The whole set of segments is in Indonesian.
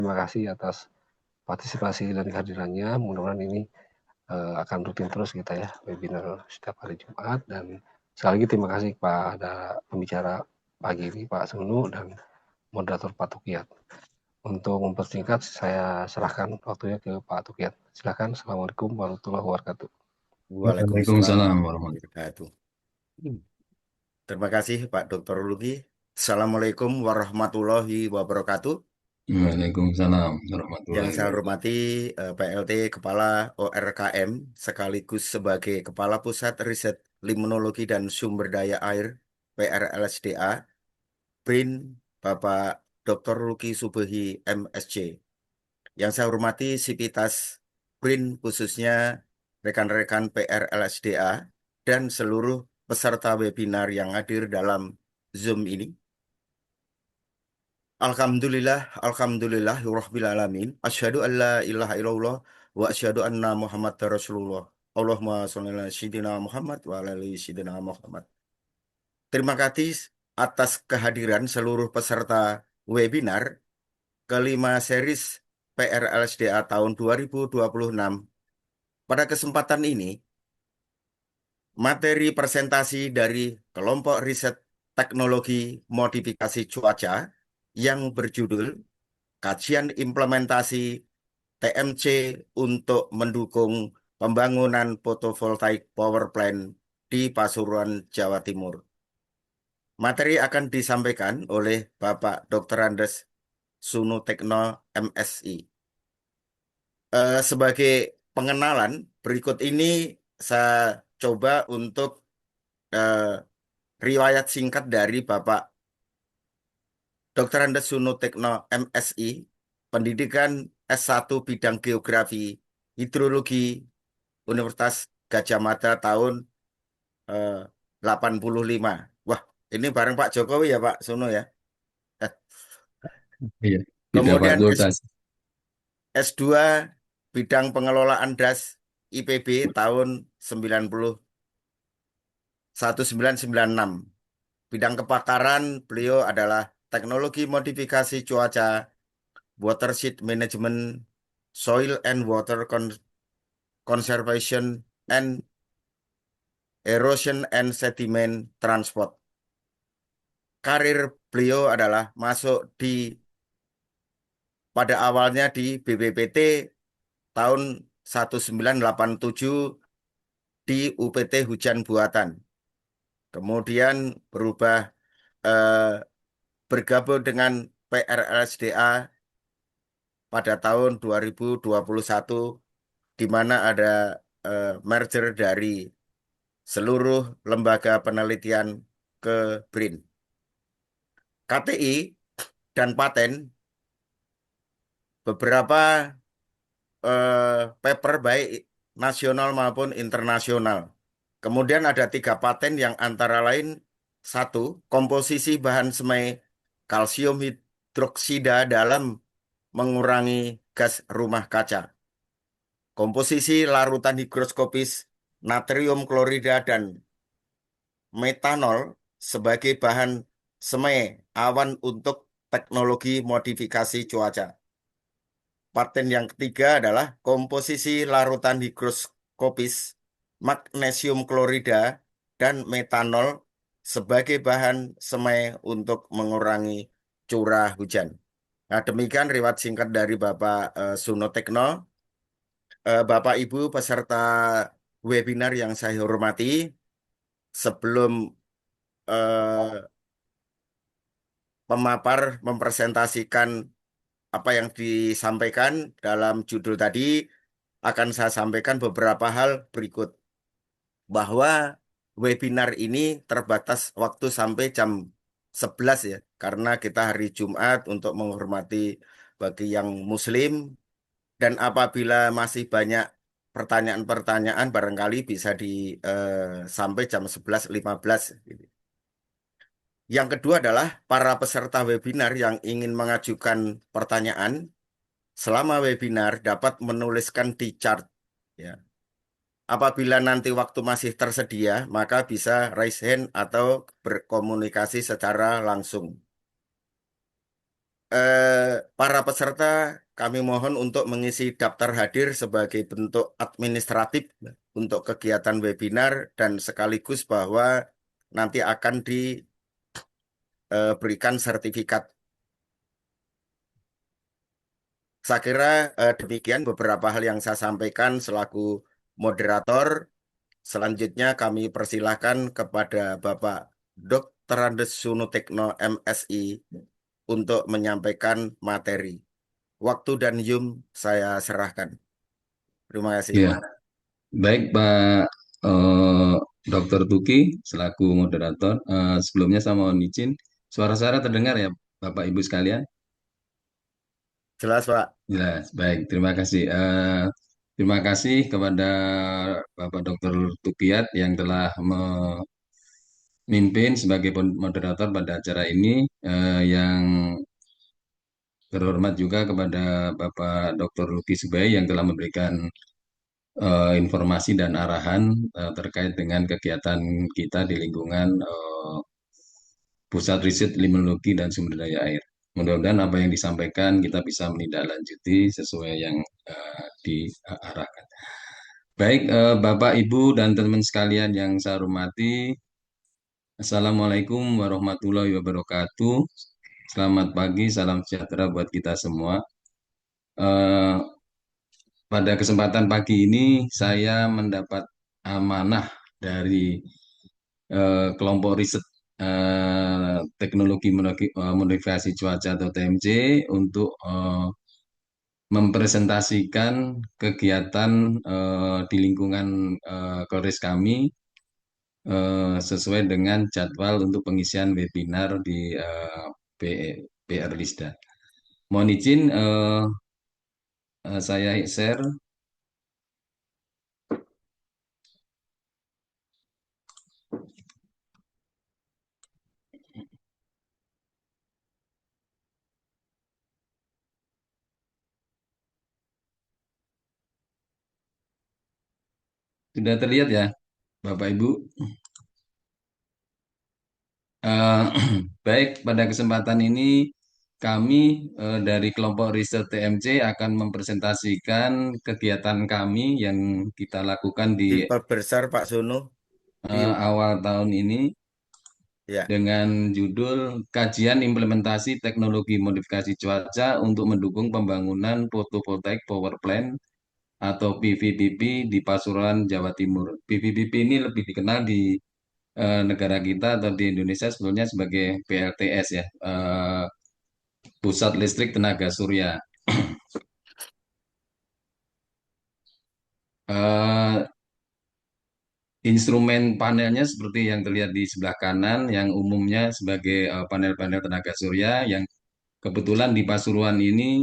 Terima kasih atas partisipasi dan kehadirannya. Mudah-mudahan ini akan rutin terus kita ya, webinar setiap hari Jumat. Dan sekali lagi terima kasih kepada pembicara pagi ini Pak Sunu dan moderator Pak Tukiat. Untuk mempersingkat, saya serahkan waktunya ke Pak Tukiat. Silakan. Assalamualaikum warahmatullahi wabarakatuh. Waalaikumsalam warahmatullahi wabarakatuh. Terima kasih Pak Dr. Lugi. Assalamualaikum warahmatullahi wabarakatuh. Waalaikumsalam Yang warahmatullahi saya wabarakatuh. hormati PLT Kepala ORKM sekaligus sebagai Kepala Pusat Riset Limnologi dan Sumber Daya Air PRLSDA, BRIN, Bapak Dr. Luki Subehi MSc. Yang saya hormati Sivitas BRIN khususnya rekan-rekan PRLSDA dan seluruh peserta webinar yang hadir dalam Zoom ini. Alhamdulillah, Rabbil Alamin. Asyhadu an la ilaha illallah wa asyhadu anna Muhammad Rasulullah. Allahumma sholli ala Sayyidina Muhammad wa ala ali Sayyidina Muhammad. Terima kasih atas kehadiran seluruh peserta webinar kelima series PRLSDA tahun 2026. Pada kesempatan ini, materi presentasi dari kelompok riset teknologi modifikasi cuaca yang berjudul Kajian Implementasi TMC untuk mendukung pembangunan photovoltaic power plant di Pasuruan, Jawa Timur. Materi akan disampaikan oleh Bapak Dr. Andes Sunutekno MSI. Sebagai pengenalan, berikut ini saya coba untuk eh, riwayat singkat dari Bapak Dr. Andes Sunutekno MSI, pendidikan S1 bidang Geografi Hidrologi Universitas Gadjah Mada tahun eh, 85. Wah, ini bareng Pak Jokowi ya Pak Suno ya. Eh, Iya, tidak Kemudian fakultas. S2 bidang pengelolaan das IPB tahun 1996. Bidang kepakaran beliau adalah teknologi modifikasi cuaca, watershed management, soil and water conservation, and erosion and sediment transport. Karir beliau adalah masuk pada awalnya di BPPT tahun 1987 di UPT Hujan Buatan. Kemudian berubah eh, bergabung dengan PRLSDA pada tahun 2021 di mana ada merger dari seluruh lembaga penelitian ke BRIN. KTI dan paten beberapa paper baik nasional maupun internasional. Kemudian ada 3 paten yang antara lain satu, komposisi bahan semai kalsium hidroksida dalam mengurangi gas rumah kaca. Komposisi larutan higroskopis natrium klorida dan metanol sebagai bahan semai awan untuk teknologi modifikasi cuaca. Paten yang ketiga adalah komposisi larutan higroskopis magnesium klorida dan metanol sebagai bahan semai untuk mengurangi curah hujan. Nah, demikian riwayat singkat dari Bapak Sunotekno. Bapak Ibu peserta webinar yang saya hormati, sebelum eh, pemapar mempresentasikan apa yang disampaikan dalam judul tadi, akan saya sampaikan beberapa hal berikut. Bahwa webinar ini terbatas waktu sampai jam 11 ya, karena kita hari Jumat untuk menghormati bagi yang Muslim, dan apabila masih banyak pertanyaan-pertanyaan barangkali bisa sampai jam 11.15. Yang kedua adalah para peserta webinar yang ingin mengajukan pertanyaan selama webinar dapat menuliskan di chat ya. Apabila nanti waktu masih tersedia, maka bisa raise hand atau berkomunikasi secara langsung. para peserta kami mohon untuk mengisi daftar hadir sebagai bentuk administratif untuk kegiatan webinar dan sekaligus bahwa nanti akan diberikan sertifikat. Saya kira demikian beberapa hal yang saya sampaikan selaku moderator. Selanjutnya kami persilahkan kepada Bapak Dr. Andes Sunutekno MSI untuk menyampaikan materi. Waktu dan Yum saya serahkan. Terima kasih. Ya, baik Pak eh, Dr. Tuki selaku moderator. Sebelumnya saya mohon izin, suara saya terdengar ya Bapak Ibu sekalian? Jelas, Pak. Jelas, baik. Terima kasih. Terima kasih kepada Bapak Dr. Tukiat yang telah memimpin sebagai moderator pada acara ini, yang terhormat juga kepada Bapak Dr. Luki Subai yang telah memberikan informasi dan arahan terkait dengan kegiatan kita di lingkungan Pusat Riset Limnologi dan Sumber Daya Air. Mudah-mudahan apa yang disampaikan kita bisa menindaklanjuti sesuai yang diarahkan. Baik, Bapak, Ibu, dan teman-teman sekalian yang saya hormati, Assalamualaikum warahmatullahi wabarakatuh. Selamat pagi, salam sejahtera buat kita semua. Eh, Pada kesempatan pagi ini, saya mendapat amanah dari kelompok riset teknologi modifikasi cuaca atau TMC untuk mempresentasikan kegiatan di lingkungan Kores kami sesuai dengan jadwal untuk pengisian webinar di PR Lisda. Mohon izin saya share. Sudah terlihat ya, Bapak Ibu? Eh, Baik, pada kesempatan ini kami dari kelompok riset TMC akan mempresentasikan kegiatan kami yang kita lakukan di Diperbesar Pak Sono. Yum. awal tahun ini Ya, dengan judul Kajian Implementasi Teknologi Modifikasi Cuaca untuk Mendukung Pembangunan Photovoltaic Power Plant atau PVPP di Pasuruan, Jawa Timur. PVPP ini lebih dikenal di negara kita atau di Indonesia sebetulnya sebagai PLTS ya, Pusat Listrik Tenaga Surya. Eh, Instrumen panelnya seperti yang terlihat di sebelah kanan, yang umumnya sebagai panel-panel tenaga surya, yang kebetulan di Pasuruan ini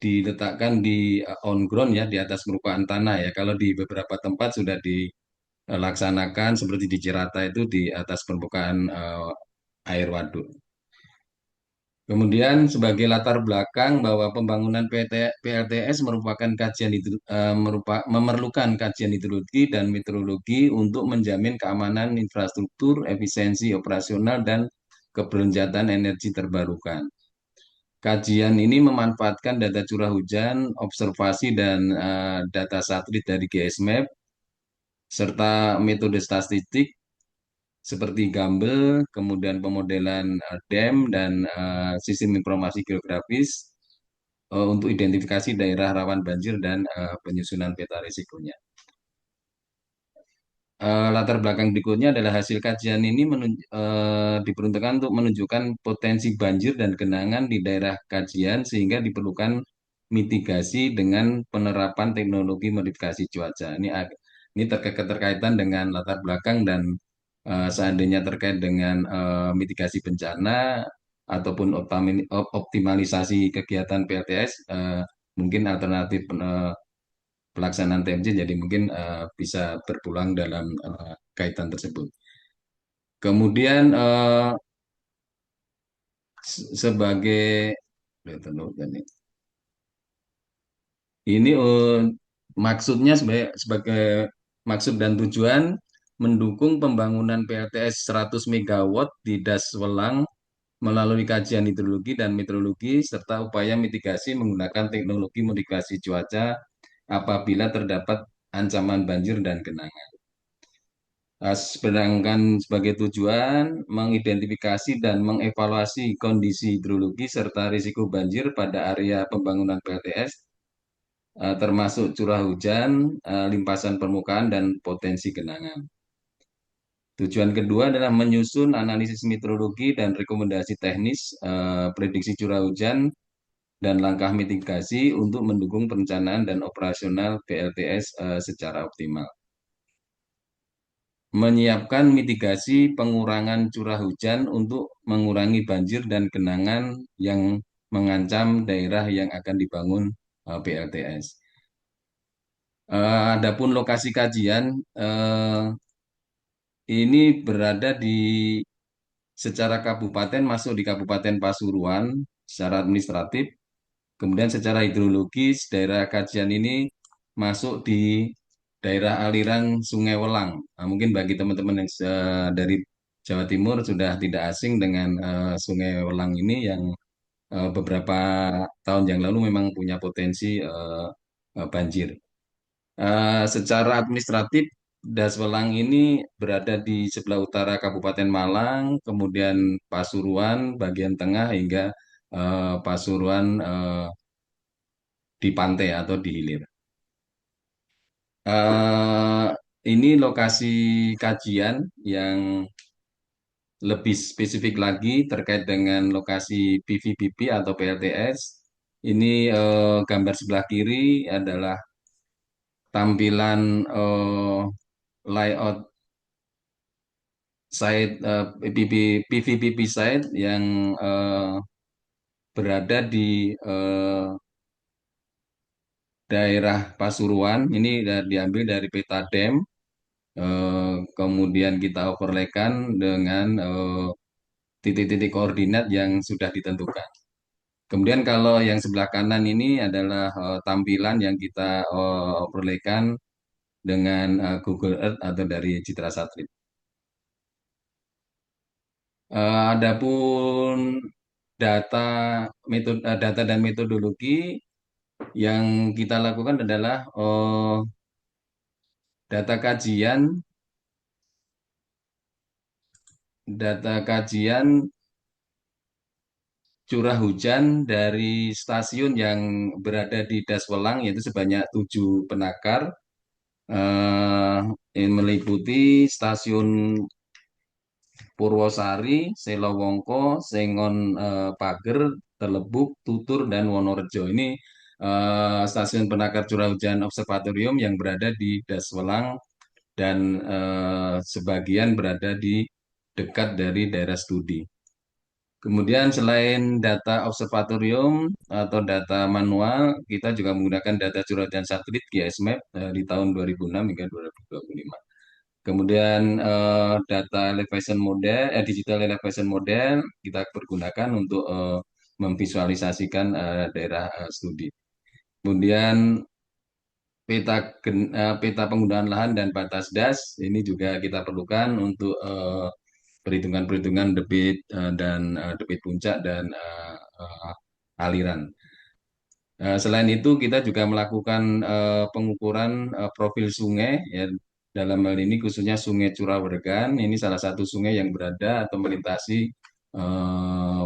diletakkan di on ground ya, di atas permukaan tanah ya. Kalau di beberapa tempat sudah dilaksanakan seperti di Cirata itu di atas permukaan air waduk. Kemudian sebagai latar belakang bahwa pembangunan PLTS merupakan memerlukan kajian hidrologi dan meteorologi untuk menjamin keamanan infrastruktur, efisiensi operasional dan keberlanjutan energi terbarukan. Kajian ini memanfaatkan data curah hujan, observasi dan data satelit dari GSMAP serta metode statistik seperti Gambel, kemudian pemodelan DEM dan sistem informasi geografis untuk identifikasi daerah rawan banjir dan penyusunan peta risikonya. Latar belakang berikutnya adalah hasil kajian ini diperuntukkan untuk menunjukkan potensi banjir dan genangan di daerah kajian sehingga diperlukan mitigasi dengan penerapan teknologi modifikasi cuaca. Ini keterkaitan dengan latar belakang dan seandainya terkait dengan mitigasi bencana ataupun optimalisasi kegiatan PLTS, mungkin alternatif pelaksanaan TMC jadi mungkin bisa berpulang dalam kaitan tersebut. Kemudian sebagai ini maksudnya sebagai maksud dan tujuan mendukung pembangunan PLTS 100 megawatt di Das Welang melalui kajian hidrologi dan meteorologi serta upaya mitigasi menggunakan teknologi modifikasi cuaca apabila terdapat ancaman banjir dan genangan. Sedangkan sebagai tujuan mengidentifikasi dan mengevaluasi kondisi hidrologi serta risiko banjir pada area pembangunan PLTS, termasuk curah hujan, limpasan permukaan, dan potensi genangan. Tujuan kedua adalah menyusun analisis meteorologi dan rekomendasi teknis, prediksi curah hujan, dan langkah mitigasi untuk mendukung perencanaan dan operasional PLTS secara optimal. Menyiapkan mitigasi pengurangan curah hujan untuk mengurangi banjir dan genangan yang mengancam daerah yang akan dibangun PLTS. Adapun lokasi kajian ini berada di secara kabupaten masuk di Kabupaten Pasuruan secara administratif. Kemudian secara hidrologis daerah kajian ini masuk di daerah aliran Sungai Welang. Nah, mungkin bagi teman-teman yang dari Jawa Timur sudah tidak asing dengan Sungai Welang ini yang beberapa tahun yang lalu memang punya potensi banjir. Secara administratif, Das Welang ini berada di sebelah utara Kabupaten Malang, kemudian Pasuruan bagian tengah hingga Pasuruan di pantai atau di hilir. Eh, ini lokasi kajian yang lebih spesifik lagi terkait dengan lokasi PVBP atau PLTS. Ini gambar sebelah kiri adalah tampilan layout site PVBP site yang berada di daerah Pasuruan. Ini diambil dari peta DEM. Kemudian kita overlaykan dengan titik-titik koordinat yang sudah ditentukan. Kemudian kalau yang sebelah kanan ini adalah tampilan yang kita overlaykan dengan Google Earth atau dari citra satelit. Adapun data data dan metodologi yang kita lakukan adalah data kajian data kajian curah hujan dari stasiun yang berada di Das Welang yaitu sebanyak 7 penakar, yang meliputi stasiun Purwosari, Selowongko, Sengon, Pager, Telebuk, Tutur, dan Wonorejo. Ini stasiun penakar curah hujan observatorium yang berada di Das Welang dan sebagian berada di dekat dari daerah studi. Kemudian selain data observatorium atau data manual, kita juga menggunakan data curah hujan satelit GIS-Map di tahun 2006 hingga 2025. Kemudian data elevation model, digital elevation model kita pergunakan untuk memvisualisasikan daerah studi. Kemudian peta penggunaan lahan dan batas das ini juga kita perlukan untuk perhitungan-perhitungan debit dan debit puncak dan aliran. Selain itu kita juga melakukan pengukuran profil sungai ya dalam hal ini khususnya Sungai Curaweregan ini salah satu sungai yang berada atau melintasi eh,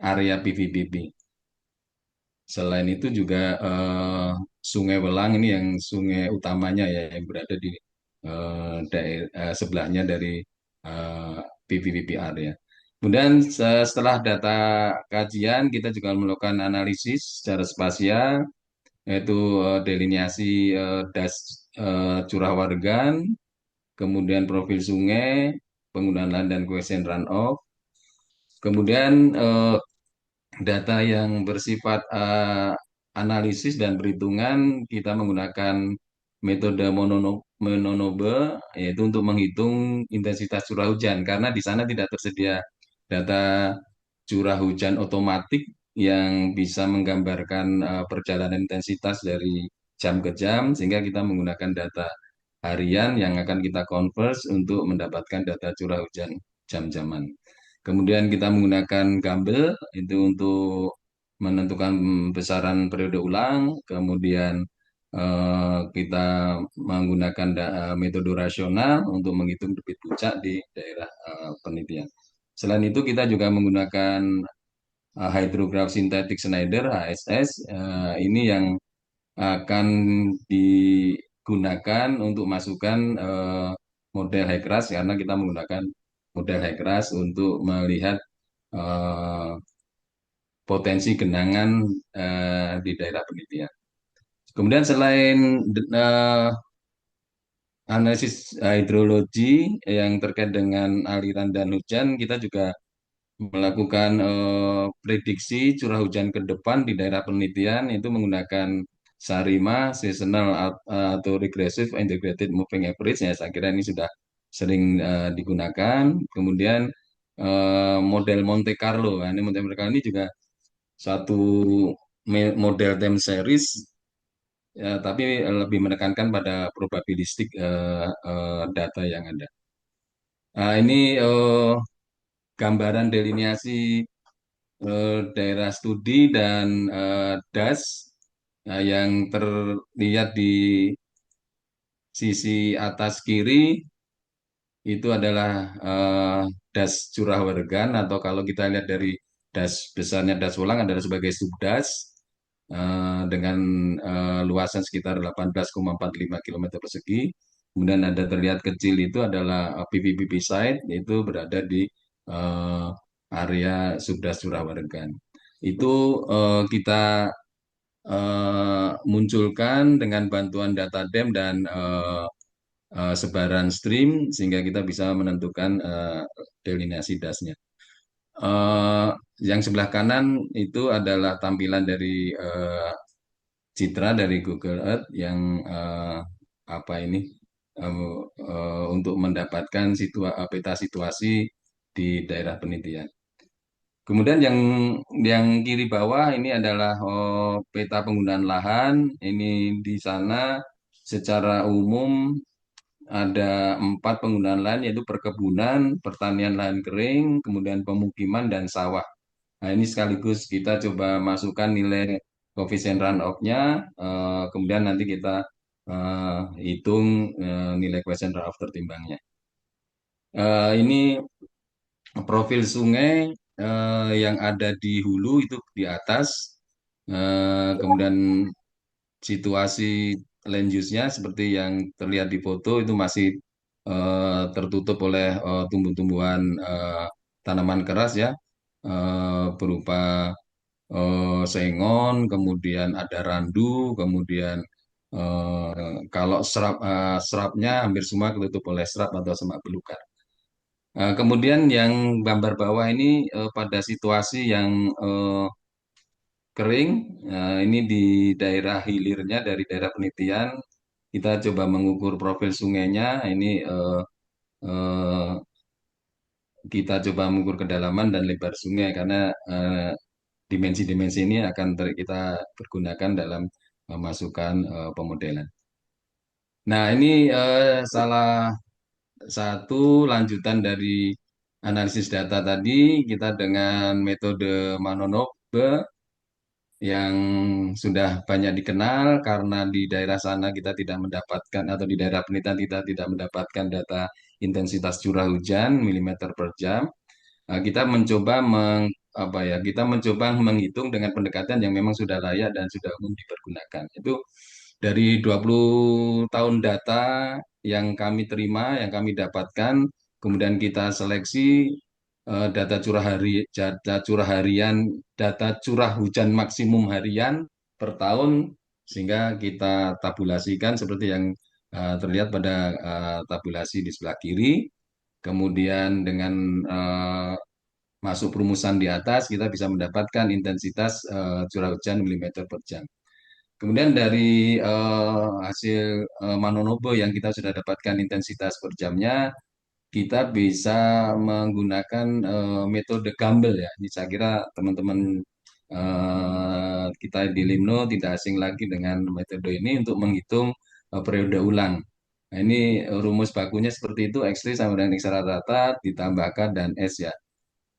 area PVBB. Selain itu juga Sungai Welang ini yang sungai utamanya ya yang berada di sebelahnya dari PVBP area. Kemudian setelah data kajian kita juga melakukan analisis secara spasial yaitu delineasi das curah wargan, kemudian profil sungai, penggunaan lahan dan koefisien runoff, kemudian data yang bersifat analisis dan perhitungan kita menggunakan metode mononobe yaitu untuk menghitung intensitas curah hujan karena di sana tidak tersedia data curah hujan otomatik yang bisa menggambarkan perjalanan intensitas dari jam ke jam sehingga kita menggunakan data harian yang akan kita converse untuk mendapatkan data curah hujan jam-jaman. Kemudian kita menggunakan Gambel itu untuk menentukan besaran periode ulang. Kemudian kita menggunakan metode rasional untuk menghitung debit puncak di daerah penelitian. Selain itu kita juga menggunakan hydrograph synthetic Schneider HSS. Ini yang akan digunakan untuk masukkan model high crash karena kita menggunakan model high crash untuk melihat eh, potensi genangan di daerah penelitian. Kemudian selain analisis hidrologi yang terkait dengan aliran dan hujan, kita juga melakukan prediksi curah hujan ke depan di daerah penelitian itu menggunakan SARIMA, Seasonal atau Regressive Integrated Moving Average. Ya, saya kira ini sudah sering digunakan. Kemudian model Monte Carlo. Nah, ini Monte Carlo ini juga satu model time series, ya, tapi lebih menekankan pada probabilistik data yang ada. Nah, ini gambaran delineasi daerah studi dan DAS yang terlihat di sisi atas kiri itu adalah das curah weregan atau kalau kita lihat dari das besarnya das Wolang adalah sebagai subdas dengan luasan sekitar 18,45 km persegi. Kemudian ada terlihat kecil itu adalah PPPP site itu berada di eh, area subdas curah weregan. Itu kita munculkan dengan bantuan data DEM dan sebaran stream sehingga kita bisa menentukan delineasi dasnya. Eh, yang sebelah kanan itu adalah tampilan dari citra dari Google Earth yang apa ini untuk mendapatkan peta situasi di daerah penelitian. Kemudian yang kiri bawah ini adalah peta penggunaan lahan. Ini di sana secara umum ada 4 penggunaan lahan yaitu perkebunan, pertanian lahan kering, kemudian pemukiman dan sawah. Nah, ini sekaligus kita coba masukkan nilai koefisien runoff-nya, kemudian nanti kita hitung nilai koefisien runoff tertimbangnya. Ini profil sungai yang ada di hulu itu di atas, kemudian situasi land use-nya seperti yang terlihat di foto itu masih tertutup oleh tumbuh-tumbuhan tanaman keras ya, berupa sengon, kemudian ada randu, kemudian kalau serapnya hampir semua ketutup oleh serap atau semak belukar. Kemudian yang gambar bawah ini pada situasi yang kering, ini di daerah hilirnya dari daerah penelitian, kita coba mengukur profil sungainya, ini eh, kita coba mengukur kedalaman dan lebar sungai karena dimensi-dimensi ini akan kita pergunakan dalam masukan pemodelan. Nah, ini salah satu lanjutan dari analisis data tadi, kita dengan metode Manonobe yang sudah banyak dikenal karena di daerah sana kita tidak mendapatkan atau di daerah penelitian kita tidak mendapatkan data intensitas curah hujan milimeter per jam. Kita mencoba kita mencoba menghitung dengan pendekatan yang memang sudah layak dan sudah umum dipergunakan. Itu dari 20 tahun data yang kami terima, yang kami dapatkan, kemudian kita seleksi data curah harian, data curah hujan maksimum harian per tahun, sehingga kita tabulasikan seperti yang terlihat pada tabulasi di sebelah kiri. Kemudian dengan masuk perumusan di atas, kita bisa mendapatkan intensitas curah hujan milimeter per jam. Kemudian dari hasil Manonobo yang kita sudah dapatkan intensitas per jamnya, kita bisa menggunakan metode Gumbel ya. Ini saya kira teman-teman kita di Limno tidak asing lagi dengan metode ini untuk menghitung periode ulang. Nah, ini rumus bakunya seperti itu, X3 sama dengan X rata-rata ditambahkan dan S ya.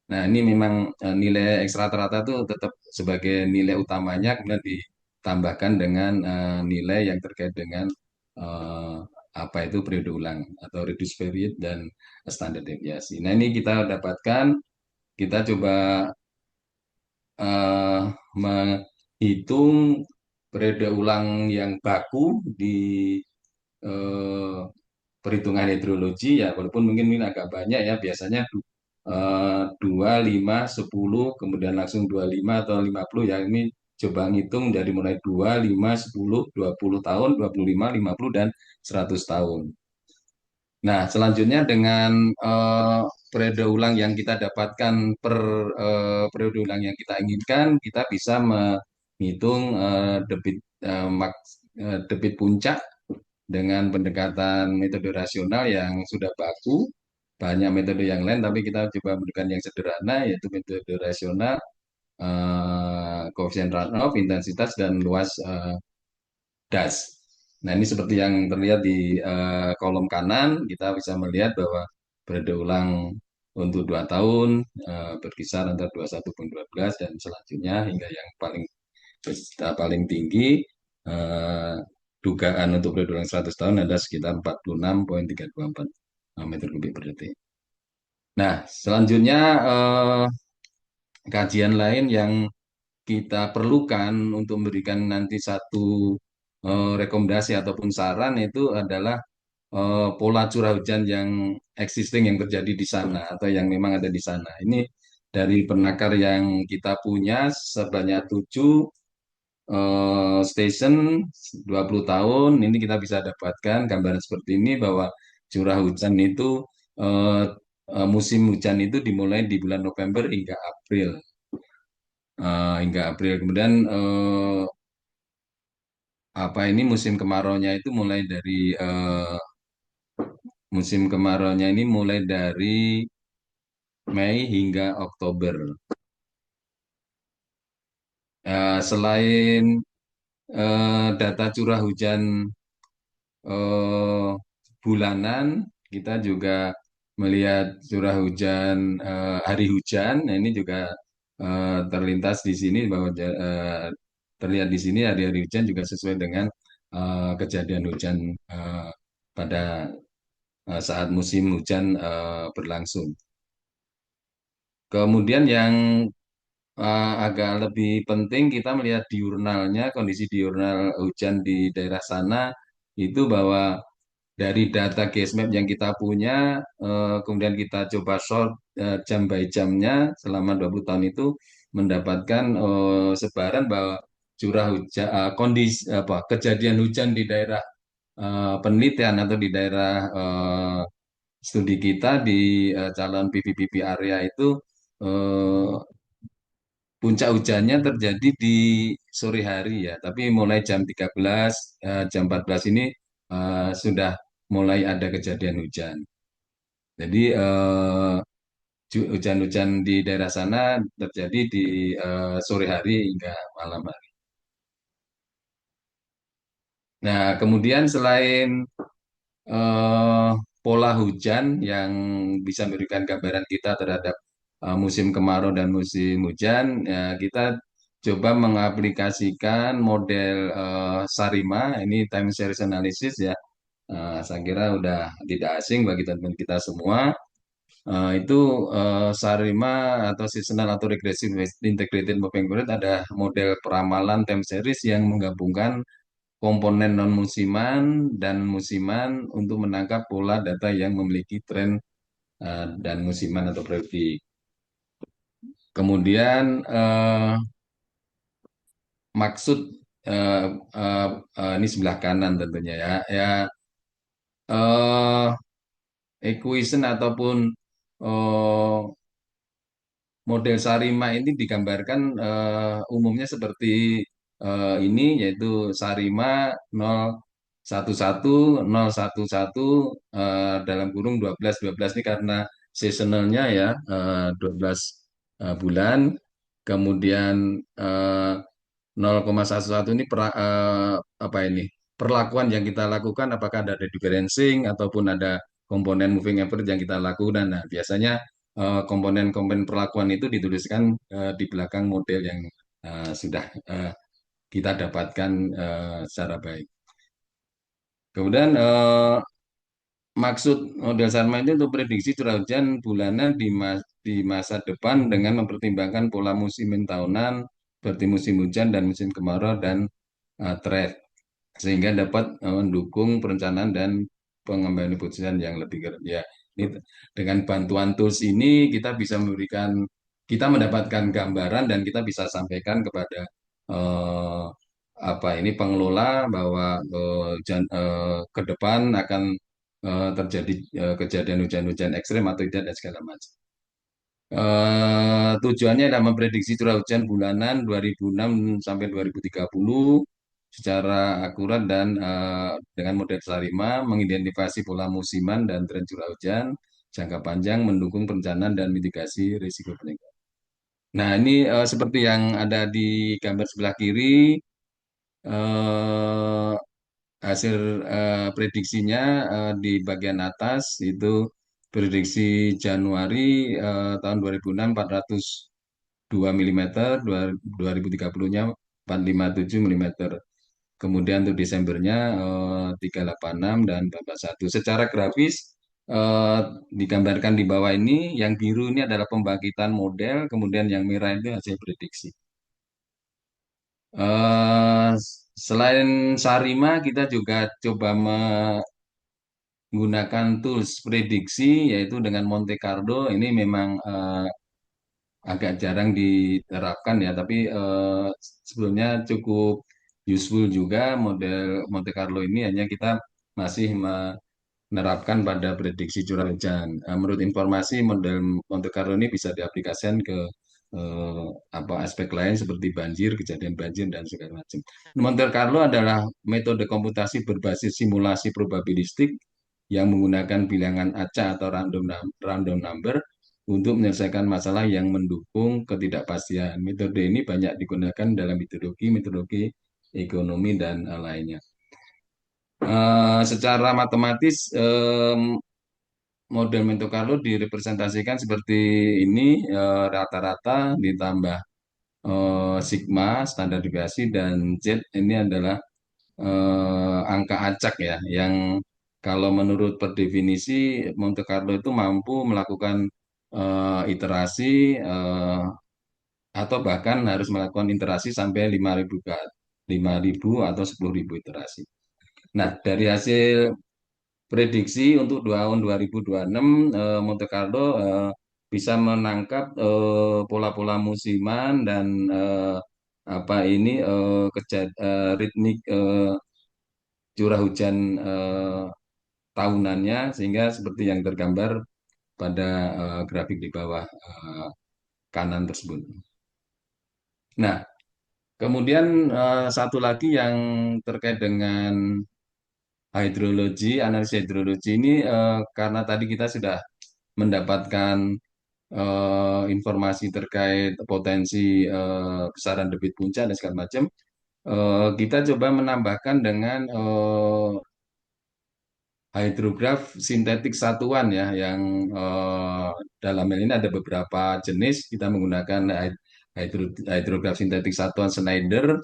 Nah, ini memang nilai X rata-rata itu tetap sebagai nilai utamanya, kemudian ditambahkan dengan nilai yang terkait dengan eh, apa itu periode ulang atau reduced period dan standar deviasi. Nah, ini kita dapatkan, kita coba eh, menghitung periode ulang yang baku di eh, perhitungan hidrologi ya, walaupun mungkin ini agak banyak ya, biasanya 2, 5, 10, kemudian langsung 25 atau 50 ya. Ini coba ngitung dari mulai 2, 5, 10, 20 tahun, 25, 50, dan 100 tahun. Nah, selanjutnya dengan periode ulang yang kita dapatkan per periode ulang yang kita inginkan, kita bisa menghitung debit puncak dengan pendekatan metode rasional yang sudah baku. Banyak metode yang lain, tapi kita coba menggunakan yang sederhana, yaitu metode rasional, koefisien runoff, intensitas, dan luas das. Nah, ini seperti yang terlihat di kolom kanan, kita bisa melihat bahwa periode ulang untuk 2 tahun berkisar antara 21,12 dan selanjutnya hingga yang paling tinggi, eh, dugaan untuk periode ulang 100 tahun ada sekitar 46,324 meter kubik per detik. Nah, selanjutnya kajian lain yang kita perlukan untuk memberikan nanti satu rekomendasi ataupun saran itu adalah pola curah hujan yang existing yang terjadi di sana atau yang memang ada di sana. Ini dari penakar yang kita punya sebanyak 7 station 20 tahun, ini kita bisa dapatkan gambaran seperti ini bahwa curah hujan itu eh, musim hujan itu dimulai di bulan November hingga April. Kemudian apa ini musim kemaraunya itu mulai dari musim kemaraunya ini mulai dari Mei hingga Oktober. Selain data curah hujan eh, bulanan, kita juga melihat curah hujan hari hujan. Nah, ini juga terlintas di sini bahwa terlihat di sini hari-hari hujan juga sesuai dengan kejadian hujan eh, pada saat musim hujan berlangsung. Kemudian yang agak lebih penting kita melihat diurnalnya, kondisi diurnal hujan di daerah sana itu bahwa dari data GSMAP yang kita punya, kemudian kita coba short jam by jamnya selama 20 tahun itu mendapatkan sebaran bahwa curah hujan, kondisi apa kejadian hujan di daerah penelitian atau di daerah studi kita di calon PPPP area itu eh, puncak hujannya terjadi di sore hari ya, tapi mulai jam 13, jam 14 ini sudah mulai ada kejadian hujan. Jadi hujan-hujan di daerah sana terjadi di sore hari hingga malam hari. Nah, kemudian selain eh, pola hujan yang bisa memberikan gambaran kita terhadap musim kemarau dan musim hujan, ya, kita coba mengaplikasikan model Sarima, ini time series analysis ya. Saya kira udah tidak asing bagi teman-teman kita semua. Itu Sarima atau seasonal atau regressive integrated mapping grid ada model peramalan time series yang menggabungkan komponen non musiman dan musiman untuk menangkap pola data yang memiliki tren dan musiman atau periodik. Kemudian maksud eh, eh, ini sebelah kanan tentunya ya, ya equation ataupun eh, model Sarima ini digambarkan umumnya seperti ini, yaitu Sarima 011 011 dalam kurung 12 ini karena seasonalnya ya 12 bulan. Kemudian 0,11 ini apa ini perlakuan yang kita lakukan, apakah ada differencing ataupun ada komponen moving average yang kita lakukan. Nah, biasanya komponen-komponen perlakuan itu dituliskan di belakang model yang sudah kita dapatkan secara baik. Kemudian maksud model SARMA itu untuk prediksi curah hujan bulanan di masa depan dengan mempertimbangkan pola musim tahunan, seperti musim hujan dan musim kemarau dan trend, sehingga dapat mendukung perencanaan dan pengambilan keputusan yang lebih ya. Ini dengan bantuan tools ini kita bisa kita mendapatkan gambaran dan kita bisa sampaikan kepada eh, apa ini pengelola bahwa ke depan akan terjadi kejadian hujan-hujan ekstrem atau tidak dan segala macam. Tujuannya adalah memprediksi curah hujan bulanan 2006 sampai 2030 secara akurat dan dengan model SARIMA, mengidentifikasi pola musiman dan tren curah hujan jangka panjang, mendukung perencanaan dan mitigasi risiko peningkatan. Nah, ini seperti yang ada di gambar sebelah kiri, eh, hasil prediksinya di bagian atas itu prediksi Januari tahun 2006 402 mm, 2030-nya 457 mm. Kemudian untuk Desembernya 386 dan 441. Secara grafis eh, digambarkan di bawah ini, yang biru ini adalah pembangkitan model, kemudian yang merah itu hasil prediksi. Eh, Selain Sarima, kita juga coba menggunakan tools prediksi, yaitu dengan Monte Carlo. Ini memang agak jarang diterapkan ya, tapi sebelumnya cukup useful juga model Monte Carlo ini. Hanya kita masih menerapkan pada prediksi curah hujan. Menurut informasi, model Monte Carlo ini bisa diaplikasikan ke eh, apa aspek lain seperti banjir, kejadian banjir dan segala macam. Monte Carlo adalah metode komputasi berbasis simulasi probabilistik yang menggunakan bilangan acak atau random number untuk menyelesaikan masalah yang mendukung ketidakpastian. Metode ini banyak digunakan dalam metodologi ekonomi dan lainnya. Secara matematis, model Monte Carlo direpresentasikan seperti ini, rata-rata ditambah sigma, standar deviasi, dan Z ini adalah angka acak ya, yang kalau menurut per definisi Monte Carlo itu mampu melakukan iterasi atau bahkan harus melakukan iterasi sampai 5.000 atau 10.000 iterasi. Nah, dari hasil prediksi untuk tahun 2026, Monte Carlo bisa menangkap pola-pola musiman dan apa ini ritmik curah hujan tahunannya, sehingga seperti yang tergambar pada grafik di bawah kanan tersebut. Nah, kemudian satu lagi yang terkait dengan hidrologi, analisis hidrologi ini karena tadi kita sudah mendapatkan informasi terkait potensi besaran debit puncak dan segala macam, kita coba menambahkan dengan hidrograf sintetik satuan ya, yang dalam hal ini ada beberapa jenis. Kita menggunakan hidrograf sintetik satuan Schneider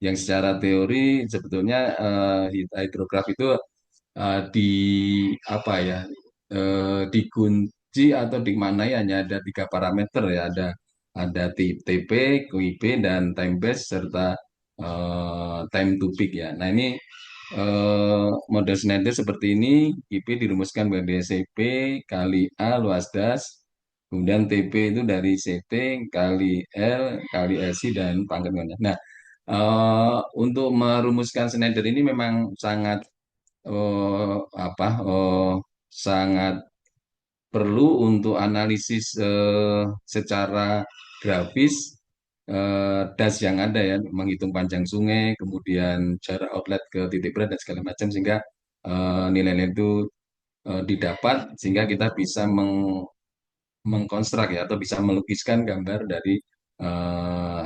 yang secara teori sebetulnya hidrograf itu di apa ya, dikunci atau dimaknai hanya ada tiga parameter ya, ada TP, QIP, dan time base serta time to peak ya. Nah, ini model Schneider seperti ini. IP dirumuskan dari CP kali A luas das, kemudian TP itu dari CT kali L kali LC dan pangkatnya. Nah, untuk merumuskan Schneider ini memang sangat eh, apa sangat perlu untuk analisis secara grafis das yang ada ya, menghitung panjang sungai, kemudian jarak outlet ke titik berat dan segala macam, sehingga nilai-nilai itu didapat, sehingga kita bisa mengkonstruk ya, atau bisa melukiskan gambar dari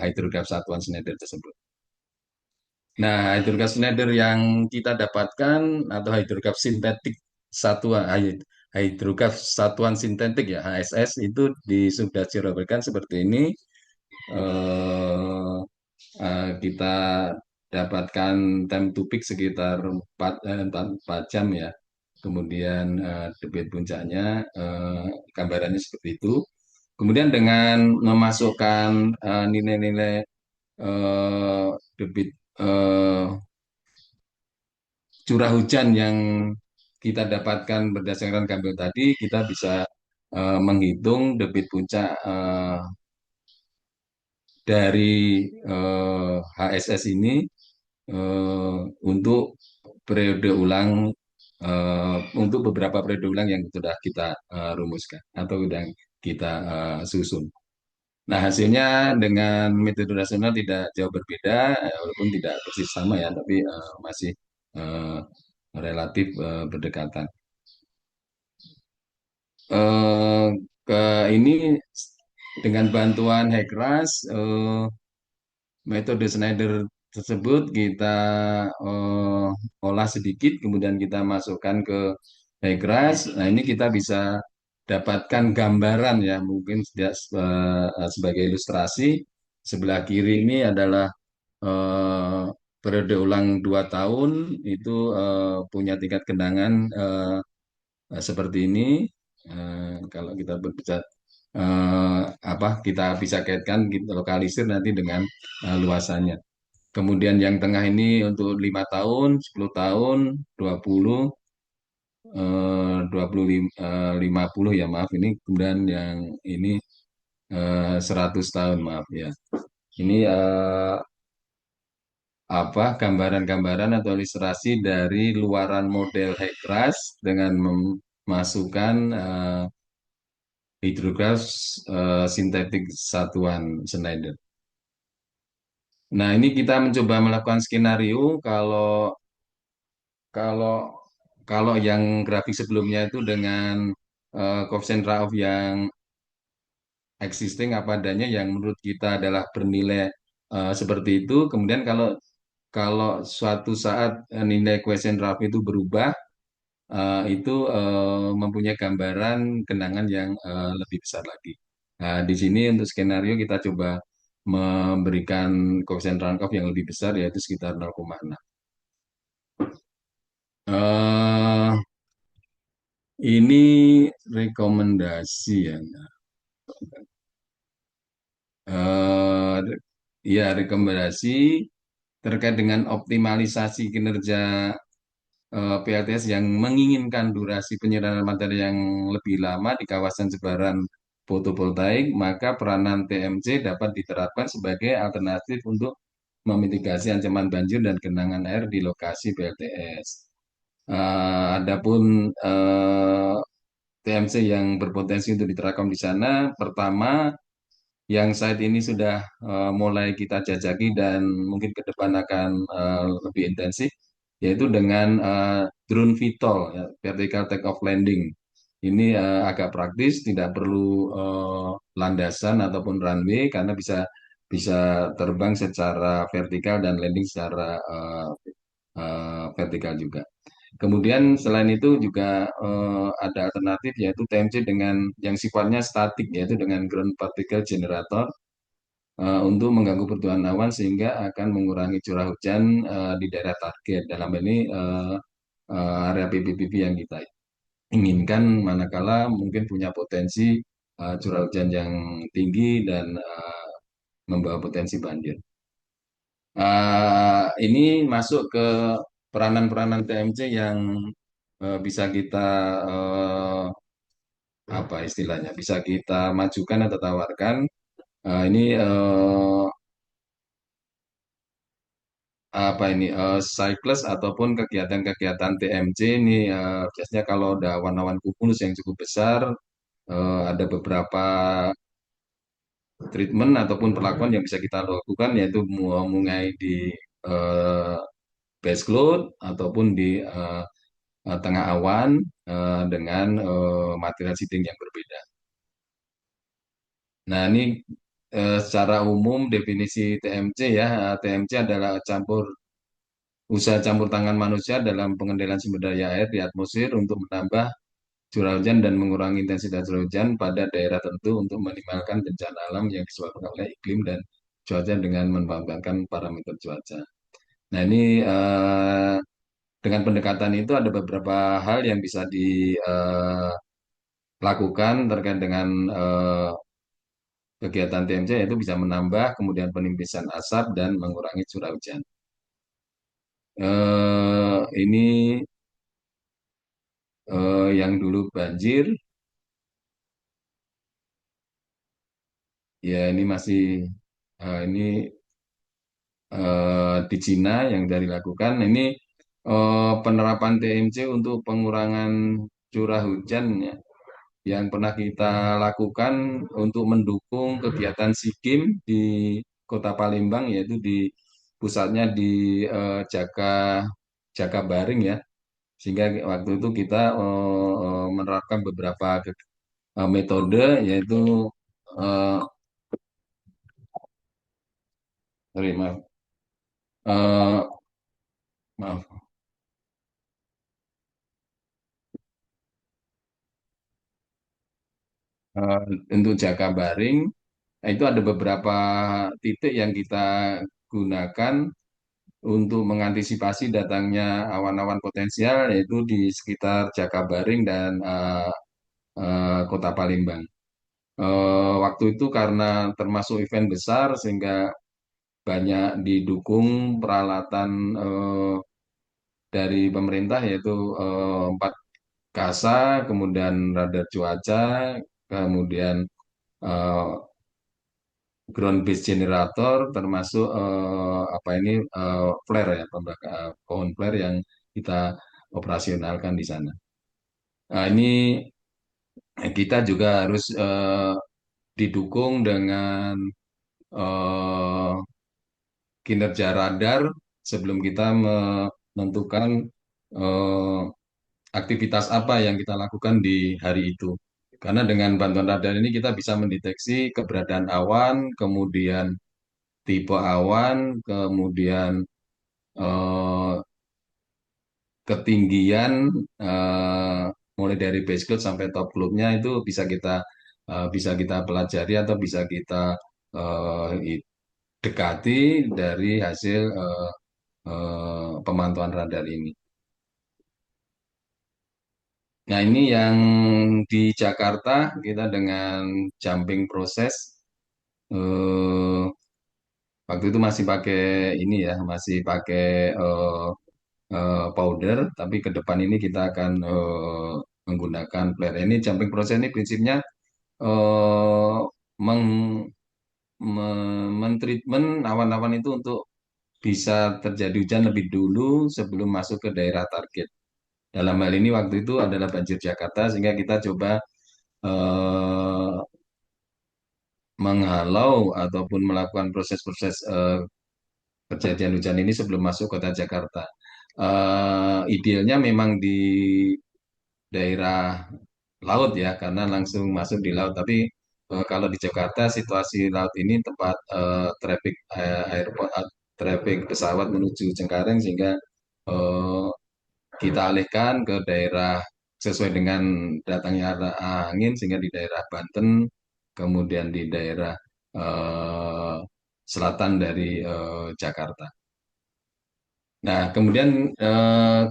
hydrograph satuan Schneider tersebut. Nah, hydrograph Schneider yang kita dapatkan atau hydrograph sintetik satuan hidrogas satuan sintetik ya HSS itu sudah dirobekkan seperti ini. Eh, kita dapatkan time to peak sekitar 4 jam ya. Kemudian debit puncaknya gambarannya seperti itu. Kemudian dengan memasukkan nilai-nilai eh, debit eh, curah hujan yang kita dapatkan berdasarkan tabel tadi, kita bisa menghitung debit puncak dari HSS ini eh, untuk periode ulang untuk beberapa periode ulang yang sudah kita rumuskan atau yang kita susun. Nah, hasilnya dengan metode rasional tidak jauh berbeda, walaupun tidak persis sama ya, tapi masih eh, relatif berdekatan. Eh, ke ini dengan bantuan Hekras, metode Schneider tersebut kita eh, olah sedikit, kemudian kita masukkan ke Hekras. Nah, ini kita bisa dapatkan gambaran ya, mungkin sebagai ilustrasi. Sebelah kiri ini adalah eh, periode ulang 2 tahun, itu punya tingkat genangan seperti ini. Kalau kita berbicara apa kita bisa kaitkan kita lokalisir nanti dengan luasannya. Kemudian yang tengah ini untuk 5 tahun, 10 tahun, 20, 25, 50 ya maaf ini. Kemudian yang ini 100 tahun maaf ya. Ini apa gambaran-gambaran atau ilustrasi dari luaran model Hekras dengan memasukkan hidrogas sintetik satuan Schneider. Nah, ini kita mencoba melakukan skenario kalau kalau kalau yang grafik sebelumnya itu dengan koefisien Raouf yang existing apa adanya yang menurut kita adalah bernilai seperti itu. Kemudian kalau kalau suatu saat nilai koefisien Raouf itu berubah, itu mempunyai gambaran genangan yang lebih besar lagi. Nah, di sini untuk skenario kita coba memberikan koefisien runoff yang lebih besar yaitu sekitar 0,6. Eh, ini rekomendasi ya. Eh, ya rekomendasi terkait dengan optimalisasi kinerja PLTS yang menginginkan durasi penyerapan materi yang lebih lama di kawasan sebaran fotovoltaik, maka peranan TMC dapat diterapkan sebagai alternatif untuk memitigasi ancaman banjir dan genangan air di lokasi PLTS. Adapun TMC yang berpotensi untuk diterapkan di sana, pertama yang saat ini sudah mulai kita jajaki dan mungkin ke depan akan lebih intensif, yaitu dengan drone VTOL, ya, vertical take off landing. Ini agak praktis, tidak perlu landasan ataupun runway karena bisa bisa terbang secara vertikal dan landing secara vertikal juga. Kemudian selain itu juga ada alternatif yaitu TMC dengan yang sifatnya statik yaitu dengan ground particle generator untuk mengganggu pertumbuhan awan sehingga akan mengurangi curah hujan di daerah target. Dalam ini area PPPP yang kita inginkan manakala mungkin punya potensi curah hujan yang tinggi dan membawa potensi banjir. Ini masuk ke peranan-peranan TMC yang bisa kita apa istilahnya bisa kita majukan atau tawarkan. Ini apa ini cycles ataupun kegiatan-kegiatan TMC ini biasanya kalau ada awan-awan cumulus yang cukup besar ada beberapa treatment ataupun perlakuan yang bisa kita lakukan yaitu mulai di eh, base load ataupun di tengah awan dengan material seeding yang berbeda. Nah, ini secara umum definisi TMC ya. TMC adalah usaha campur tangan manusia dalam pengendalian sumber daya air di atmosfer untuk menambah curah hujan dan mengurangi intensitas curah hujan pada daerah tertentu untuk minimalkan bencana alam yang disebabkan oleh iklim dan cuaca dengan memanfaatkan parameter cuaca. Nah, ini dengan pendekatan itu ada beberapa hal yang bisa dilakukan terkait dengan kegiatan TMC, yaitu bisa menambah kemudian penipisan asap dan mengurangi curah hujan. Ini yang dulu banjir, ya ini masih ini di Cina yang dari lakukan. Ini penerapan TMC untuk pengurangan curah hujan ya, yang pernah kita lakukan untuk mendukung kegiatan SEA di Kota Palembang, yaitu di pusatnya di Jaka Jakabaring ya, sehingga waktu itu kita menerapkan beberapa metode, yaitu eh, sorry, Eh, maaf eh, untuk Jakabaring. Nah, itu ada beberapa titik yang kita gunakan untuk mengantisipasi datangnya awan-awan potensial, yaitu di sekitar Jakabaring dan Kota Palembang. Waktu itu karena termasuk event besar sehingga banyak didukung peralatan dari pemerintah, yaitu 4 kasa, kemudian radar cuaca, kemudian eh, ground based generator, termasuk apa ini flare ya, pohon flare yang kita operasionalkan di sana. Nah, ini kita juga harus didukung dengan eh, kinerja radar sebelum kita menentukan eh, aktivitas apa yang kita lakukan di hari itu. Karena dengan bantuan radar ini kita bisa mendeteksi keberadaan awan, kemudian tipe awan, kemudian eh, ketinggian, eh, mulai dari base cloud sampai top cloudnya itu bisa kita pelajari atau bisa kita dekati dari hasil pemantauan radar ini. Nah, ini yang di Jakarta kita dengan jumping proses. eh, Waktu itu masih pakai ini ya, masih pakai eh, powder, tapi ke depan ini kita akan menggunakan flare. Ini jumping proses ini prinsipnya eh, meng, mentreatment awan-awan itu untuk bisa terjadi hujan lebih dulu sebelum masuk ke daerah target. Dalam hal ini waktu itu adalah banjir Jakarta, sehingga kita coba eh, menghalau ataupun melakukan proses-proses kejadian hujan ini sebelum masuk kota Jakarta. Idealnya memang di daerah laut ya, karena langsung masuk di laut. Tapi kalau di Jakarta situasi laut ini tempat traffic airport, traffic pesawat menuju Cengkareng, sehingga eh, kita alihkan ke daerah sesuai dengan datangnya arah angin, sehingga di daerah Banten, kemudian di daerah eh, selatan dari Jakarta. Nah, kemudian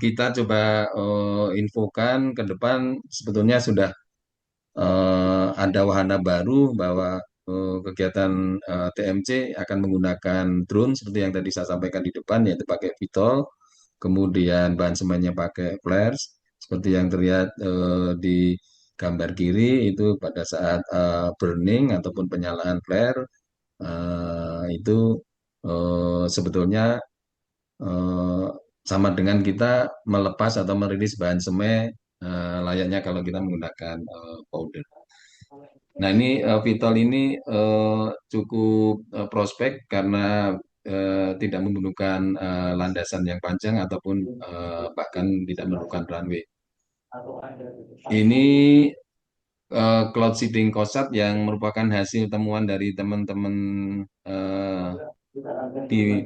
kita coba infokan ke depan, sebetulnya sudah ada wahana baru bahwa kegiatan TMC akan menggunakan drone seperti yang tadi saya sampaikan di depan, yaitu pakai VTOL, kemudian bahan semuanya pakai flares seperti yang terlihat di gambar kiri itu pada saat burning ataupun penyalaan flare, itu sebetulnya eh, sama dengan kita melepas atau merilis bahan semai layaknya kalau kita menggunakan powder. Nah, ini Vitol ini cukup prospek karena tidak memerlukan landasan yang panjang ataupun bahkan tidak memerlukan runway. Ini cloud seeding COSAT yang merupakan hasil temuan dari teman-teman eh, di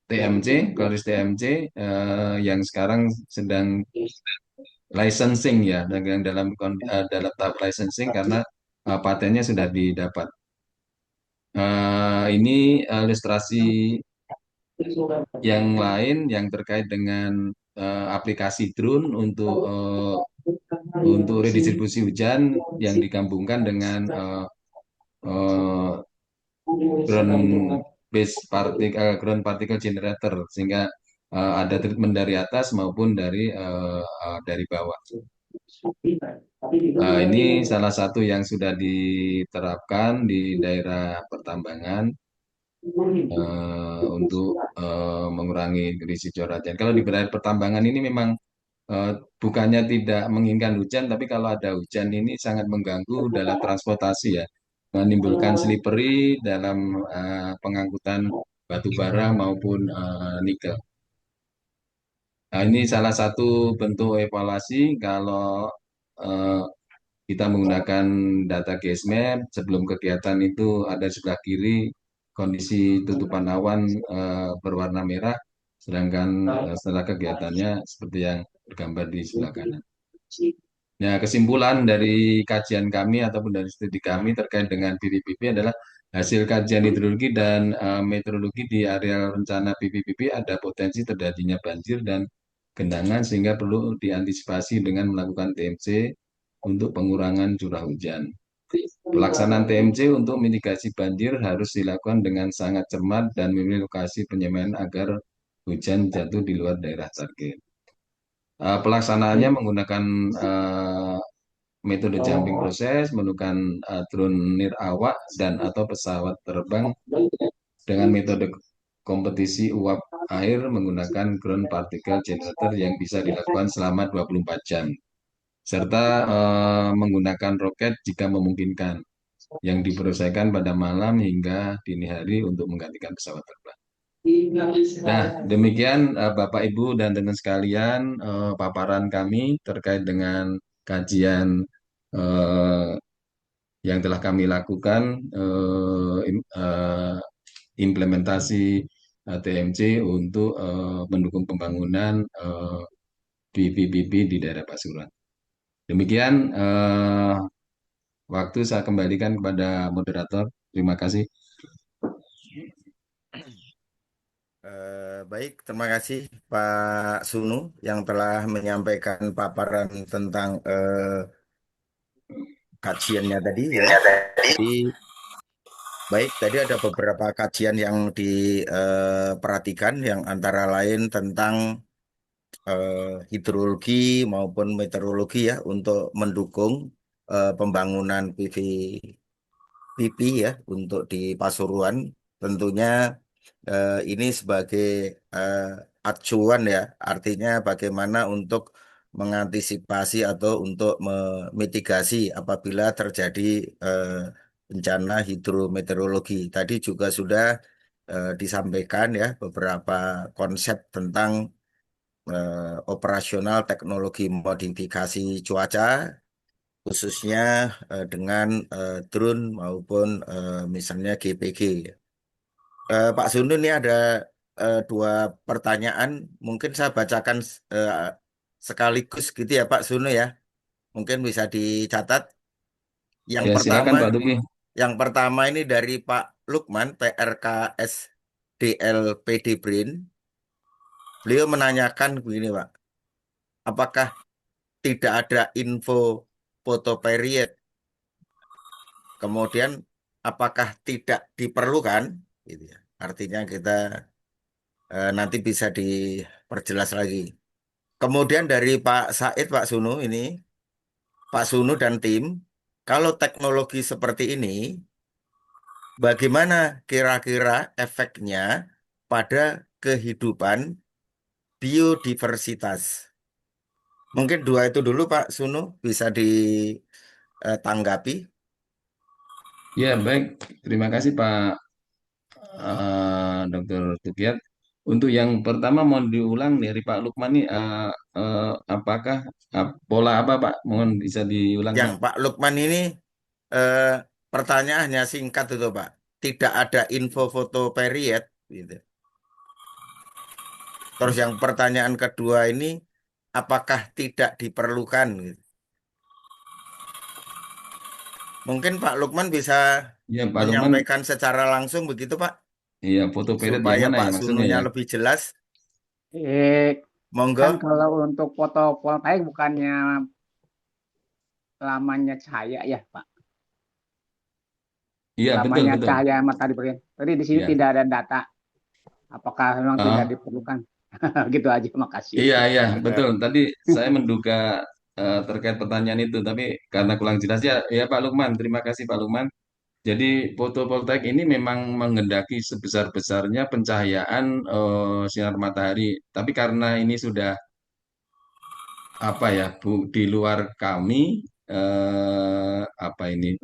TMC, Chloris TMC, yang sekarang sedang licensing ya, dan yang dalam tahap licensing karena patennya sudah didapat. Ini ilustrasi yang lain yang terkait dengan aplikasi drone untuk redistribusi hujan yang digabungkan dengan eh, ground particle generator sehingga ada treatment dari atas maupun dari bawah. Ini salah satu yang sudah diterapkan di daerah pertambangan untuk mengurangi risiko curah hujan. Kalau di daerah pertambangan ini memang eh, bukannya tidak menginginkan hujan, tapi kalau ada hujan ini sangat mengganggu dalam transportasi ya, menimbulkan slippery dalam pengangkutan batu bara maupun nikel. Nah, ini salah satu bentuk evaluasi kalau eh, kita menggunakan data GSMAP sebelum kegiatan itu ada di sebelah kiri kondisi tutupan awan berwarna merah, sedangkan setelah kegiatannya seperti yang tergambar di sebelah kanan. Nah, kesimpulan dari kajian kami ataupun dari studi kami terkait dengan BPPP adalah hasil kajian hidrologi dan meteorologi di area rencana BPPP ada potensi terjadinya banjir dan genangan sehingga perlu diantisipasi dengan melakukan TMC untuk pengurangan curah hujan. Pelaksanaan TMC untuk mitigasi banjir harus dilakukan dengan sangat cermat dan memilih lokasi penyemaian agar hujan jatuh di luar daerah target. Pelaksanaannya menggunakan metode jumping proses, menggunakan drone nirawak dan atau pesawat terbang dengan metode kompetisi uap air menggunakan ground particle generator yang bisa dilakukan selama 24 jam serta menggunakan roket jika memungkinkan yang diselesaikan pada malam hingga dini hari untuk menggantikan pesawat terbang. Nah, demikian Bapak Ibu dan teman sekalian paparan kami terkait dengan kajian eh, yang telah kami lakukan implementasi TMC untuk mendukung pembangunan BPPP di daerah Pasuruan. Demikian waktu saya kembalikan kepada moderator. Terima kasih. Baik, terima kasih Pak Sunu yang telah menyampaikan paparan tentang kajiannya tadi ya. Jadi baik, tadi ada beberapa kajian yang diperhatikan yang antara lain tentang hidrologi maupun meteorologi ya untuk mendukung pembangunan PV ya untuk di Pasuruan. Tentunya ini sebagai eh, acuan ya, artinya bagaimana untuk mengantisipasi atau untuk memitigasi apabila terjadi eh, bencana hidrometeorologi. Tadi juga sudah disampaikan ya beberapa konsep tentang operasional teknologi modifikasi cuaca, khususnya dengan drone maupun misalnya GPG. Pak Zunu ini ada dua pertanyaan, mungkin saya bacakan eh, sekaligus gitu ya Pak Zunu ya, mungkin bisa dicatat. Yang Ya, silakan pertama, Pak Tuki. yang pertama ini dari Pak Lukman, PRKS DLPD Brin. Beliau menanyakan begini Pak, apakah tidak ada info foto period? Kemudian apakah tidak diperlukan? Gitu ya. Artinya kita nanti bisa diperjelas lagi. Kemudian dari Pak Said, Pak Sunu ini, Pak Sunu dan tim, kalau teknologi seperti ini, bagaimana kira-kira efeknya pada kehidupan biodiversitas? Mungkin dua itu dulu Pak Sunu bisa ditanggapi. Ya, baik. Terima kasih Pak Dr. Tukiat. Untuk yang pertama mau diulang dari Pak Lukman nih, apakah pola apa Pak? Mohon bisa diulang Yang Pak. Pak Lukman ini eh, pertanyaannya singkat itu Pak. Tidak ada info foto period gitu. Terus yang pertanyaan kedua ini, apakah tidak diperlukan, gitu. Mungkin Pak Lukman bisa Ya, Pak Lukman, menyampaikan secara langsung begitu, Pak, iya foto period yang supaya mana Pak ya maksudnya Sununya ya? lebih jelas. Eh, kan Monggo. kalau untuk fotovoltaik bukannya lamanya cahaya ya, Pak. Iya, betul, Lamanya betul. cahaya matahari berian. Jadi di sini Ya. tidak ada data. Apakah memang tidak Ah, diperlukan? Gitu aja, makasih. iya, iya, betul. Tadi saya menduga terkait pertanyaan itu, tapi karena kurang jelas ya, ya Pak Lukman, terima kasih Pak Lukman. Jadi fotovoltaik ini memang menghendaki sebesar-besarnya pencahayaan sinar matahari. Tapi karena ini sudah apa ya, Bu, di luar kami apa ini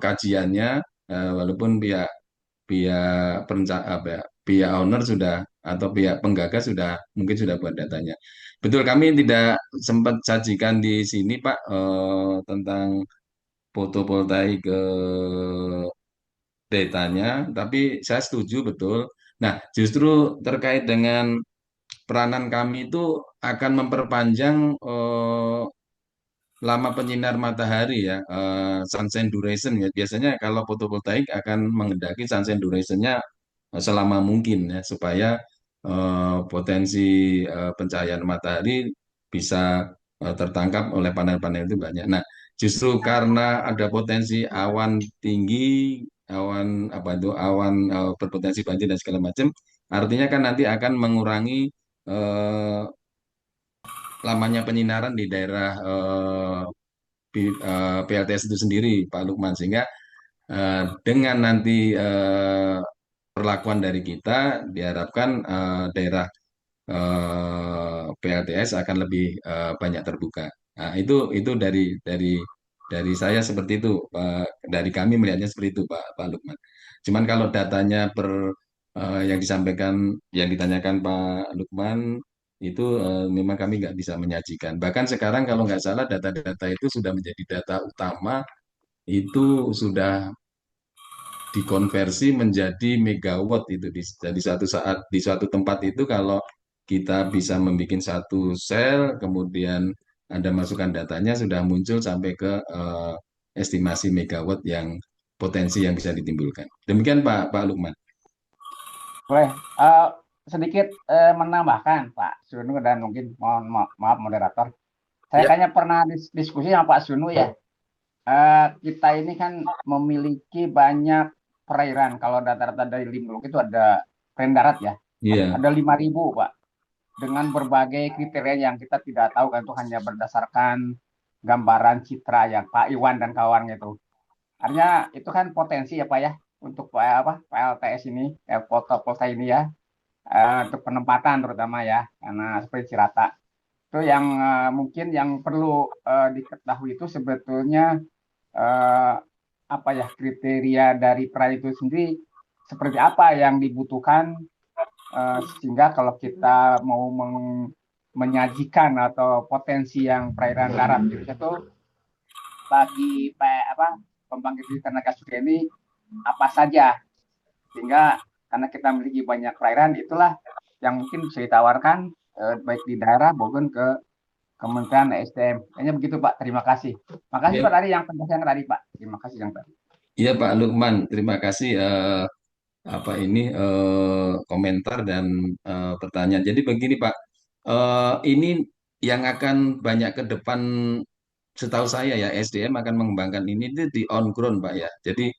kajiannya, walaupun pihak pihak apa ya, pihak owner sudah atau pihak penggagas sudah mungkin sudah buat datanya. Betul, kami tidak sempat sajikan di sini Pak tentang fotovoltaik datanya, tapi saya setuju betul. Nah, justru terkait dengan peranan kami itu akan memperpanjang lama penyinar matahari ya, sunshine duration ya. Biasanya kalau fotovoltaik akan menghendaki sunshine durationnya selama mungkin ya, supaya potensi pencahayaan matahari bisa tertangkap oleh panel-panel itu banyak. Nah, justru karena ada potensi awan tinggi, awan apa itu, awan berpotensi banjir dan segala macam, artinya kan nanti akan mengurangi eh, lamanya penyinaran di daerah PLTS itu sendiri, Pak Lukman, sehingga dengan nanti perlakuan dari kita diharapkan daerah PLTS akan lebih banyak terbuka. Nah, itu dari saya seperti itu, dari kami melihatnya seperti itu, Pak Lukman. Cuman kalau datanya yang disampaikan, yang ditanyakan Pak Lukman itu memang kami nggak bisa menyajikan. Bahkan sekarang kalau nggak salah data-data itu sudah menjadi data utama, itu sudah dikonversi menjadi megawatt itu jadi satu saat di suatu tempat itu kalau kita bisa membuat satu sel kemudian Anda masukkan datanya sudah muncul sampai ke estimasi megawatt yang potensi yang bisa ditimbulkan. Demikian Pak Lukman. Boleh sedikit menambahkan Pak Sunu dan mungkin maaf moderator. Saya Ya, kayaknya pernah diskusi sama Pak Sunu ya. Kita ini kan memiliki banyak perairan. Kalau data-data dari Limbolog itu ada perairan darat ya. Iya, Ada 5.000 Pak. Dengan berbagai kriteria yang kita tidak tahu kan itu hanya berdasarkan gambaran citra yang Pak Iwan dan kawan itu. Artinya itu kan potensi ya Pak ya untuk apa PLTS ini, fotovoltaik ini ya, untuk penempatan terutama ya, karena seperti Cirata. Itu yang mungkin yang perlu diketahui itu sebetulnya eh, apa ya kriteria dari perairan itu sendiri seperti apa yang dibutuhkan sehingga kalau kita mau menyajikan atau potensi yang perairan darat itu bagi pembangkit listrik tenaga surya ini apa saja sehingga karena kita memiliki banyak perairan itulah yang mungkin bisa ditawarkan baik di daerah maupun ke Kementerian SDM. Kayaknya begitu Pak. Terima kasih. Makasih Pak iya, tadi yang penjelasan tadi Pak. Terima kasih yang tadi. iya Pak Lukman, terima kasih apa ini komentar dan pertanyaan. Jadi begini Pak, ini yang akan banyak ke depan setahu saya ya SDM akan mengembangkan ini itu di on ground Pak ya. Jadi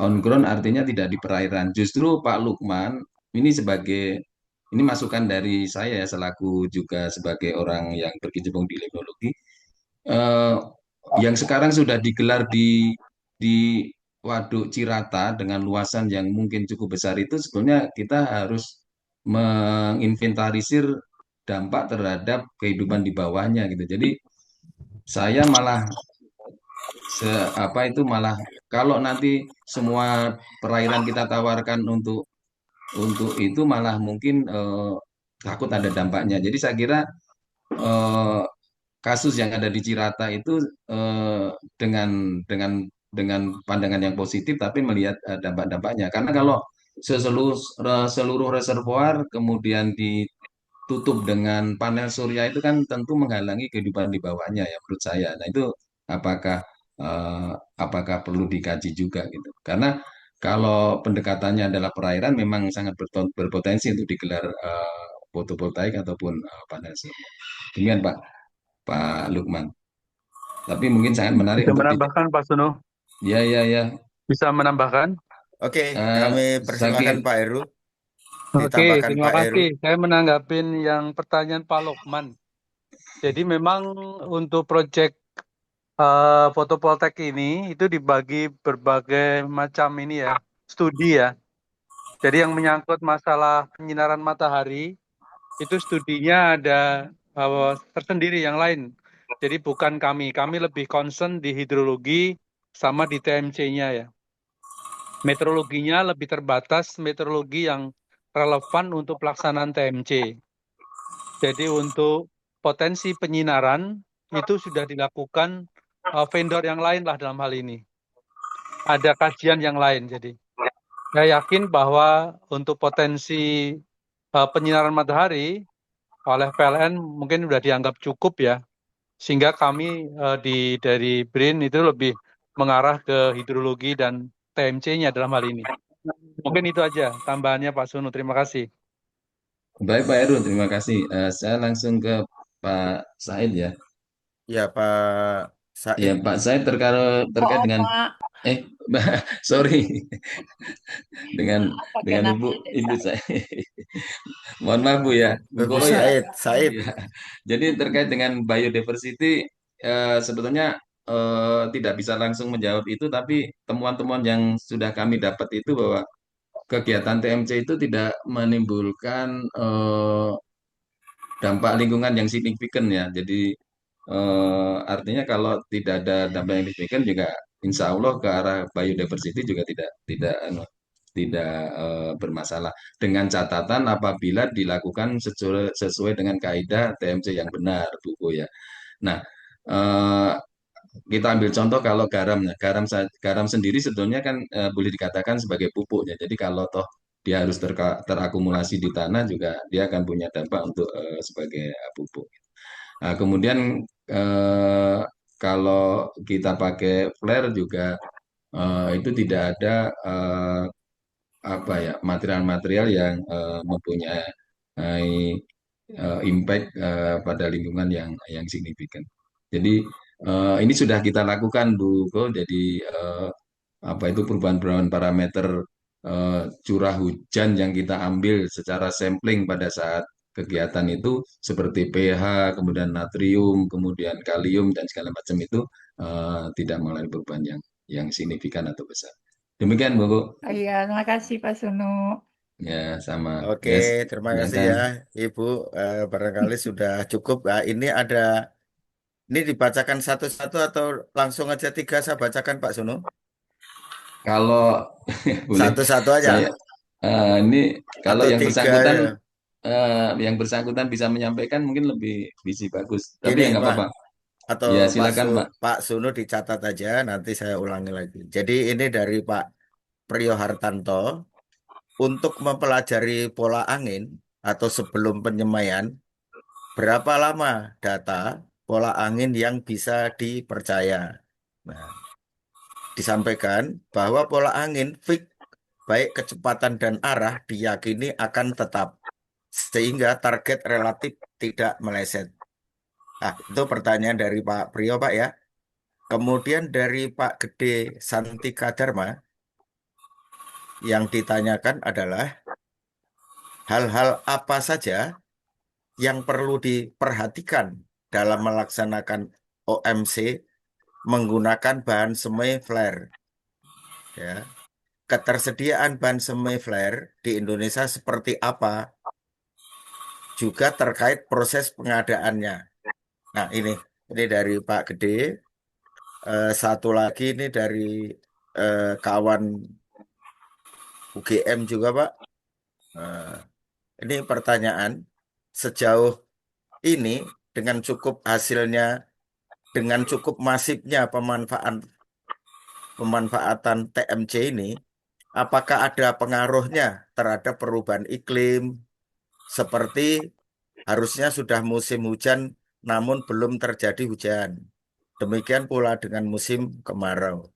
on ground artinya tidak di perairan. Justru Pak Lukman ini sebagai ini masukan dari saya ya selaku juga sebagai orang yang berkecimpung di limnologi eh, yang sekarang sudah digelar di Waduk Cirata dengan luasan yang mungkin cukup besar itu sebetulnya kita harus menginventarisir dampak terhadap kehidupan di bawahnya gitu. Jadi saya malah apa itu malah kalau nanti semua perairan kita tawarkan untuk itu malah mungkin takut ada dampaknya. Jadi saya kira eh, kasus yang ada di Cirata itu eh, dengan dengan dengan pandangan yang positif tapi melihat dampak-dampaknya. Karena kalau seluruh seluruh reservoir kemudian tutup dengan panel surya itu kan tentu menghalangi kehidupan di bawahnya ya menurut saya. Nah itu apakah eh, apakah perlu dikaji juga gitu? Karena kalau pendekatannya adalah perairan memang sangat berpotensi untuk digelar fotovoltaik ataupun panel surya. Demikian Pak Pak Lukman. Tapi mungkin sangat menarik Bisa untuk menambahkan Pak Suno? ya ya ya. Bisa menambahkan? Oke, Eh, kami saya persilahkan kira Pak Heru. Oke, Ditambahkan terima Pak Heru. kasih. Saya menanggapin yang pertanyaan Pak Lokman. Jadi memang untuk proyek fotovoltaik ini itu dibagi berbagai macam ini ya, studi ya. Jadi yang menyangkut masalah penyinaran matahari itu studinya ada tersendiri yang lain. Jadi bukan kami lebih concern di hidrologi sama di TMC-nya ya. Meteorologinya lebih terbatas, meteorologi yang relevan untuk pelaksanaan TMC. Jadi untuk potensi penyinaran itu sudah dilakukan vendor yang lain lah dalam hal ini. Ada kajian yang lain. Jadi saya yakin bahwa untuk potensi penyinaran matahari oleh PLN mungkin sudah dianggap cukup ya. Sehingga kami dari BRIN itu lebih mengarah ke hidrologi dan TMC-nya dalam hal ini. Mungkin itu aja tambahannya Pak Sunu. Terima kasih. baik Pak Heru, terima kasih. Saya langsung ke Pak Said ya. Ya Pak Ya Said. Pak Said terkait dengan Pak, eh sorry dengan maaf pakai dengan nama ibu desa. ibu saya. Mohon maaf Bu ya. Bu Oh ya. Said, Said. Ya. Jadi terkait dengan biodiversity sebetulnya tidak bisa langsung menjawab itu, tapi temuan-temuan yang sudah kami dapat itu bahwa kegiatan TMC itu tidak menimbulkan dampak lingkungan yang signifikan ya. Jadi artinya kalau tidak ada dampak yang signifikan juga insya Allah ke arah biodiversity juga tidak bermasalah dengan catatan apabila dilakukan sesuai dengan kaidah TMC yang benar, Bu ya. Nah, eh, kita ambil contoh kalau garam, ya. Garam sendiri sebetulnya kan boleh dikatakan sebagai pupuk ya. Jadi kalau toh dia harus terakumulasi di tanah juga dia akan punya dampak untuk sebagai pupuk. Nah, kemudian eh, kalau kita pakai flare juga itu tidak ada apa ya material-material yang mempunyai impact pada lingkungan yang signifikan. Jadi ini sudah kita lakukan Bu Ko. Jadi apa itu perubahan-perubahan parameter curah hujan yang kita ambil secara sampling pada saat kegiatan itu seperti pH, kemudian natrium, kemudian kalium dan segala macam itu tidak mengalami perubahan yang signifikan atau besar. Demikian Bu. Ko. Oh iya, terima kasih Pak Sunu. Ya, sama. Oke, Yes, terima kasih silakan. ya Ibu. Barangkali sudah cukup. Nah, ini dibacakan satu-satu atau langsung aja tiga saya bacakan Pak Sunu? Kalau boleh Satu-satu aja saya ini kalau atau tiga ya. yang bersangkutan bisa menyampaikan mungkin lebih bisa bagus. Tapi Gini ya nggak Pak, apa-apa. atau Ya silakan Pak. Pak Sunu dicatat aja, nanti saya ulangi lagi. Jadi ini dari Pak Priyo Hartanto untuk mempelajari pola angin atau sebelum penyemaian, berapa lama data pola angin yang bisa dipercaya? Nah, disampaikan bahwa pola angin fix baik kecepatan dan arah diyakini akan tetap sehingga target relatif tidak meleset. Nah, itu pertanyaan dari Pak Priyo, Pak ya. Kemudian dari Pak Gede Santika Dharma yang ditanyakan adalah hal-hal apa saja yang perlu diperhatikan dalam melaksanakan OMC menggunakan bahan semai flare. Ya, ketersediaan bahan semai flare di Indonesia seperti apa? Juga terkait proses pengadaannya. Nah, ini dari Pak Gede. Satu lagi ini dari kawan UGM juga, Pak. Eh, ini pertanyaan, sejauh ini dengan cukup hasilnya, dengan cukup masifnya pemanfaatan TMC ini, apakah ada pengaruhnya terhadap perubahan iklim seperti Harusnya sudah musim hujan, namun belum terjadi hujan. Demikian pula dengan musim kemarau.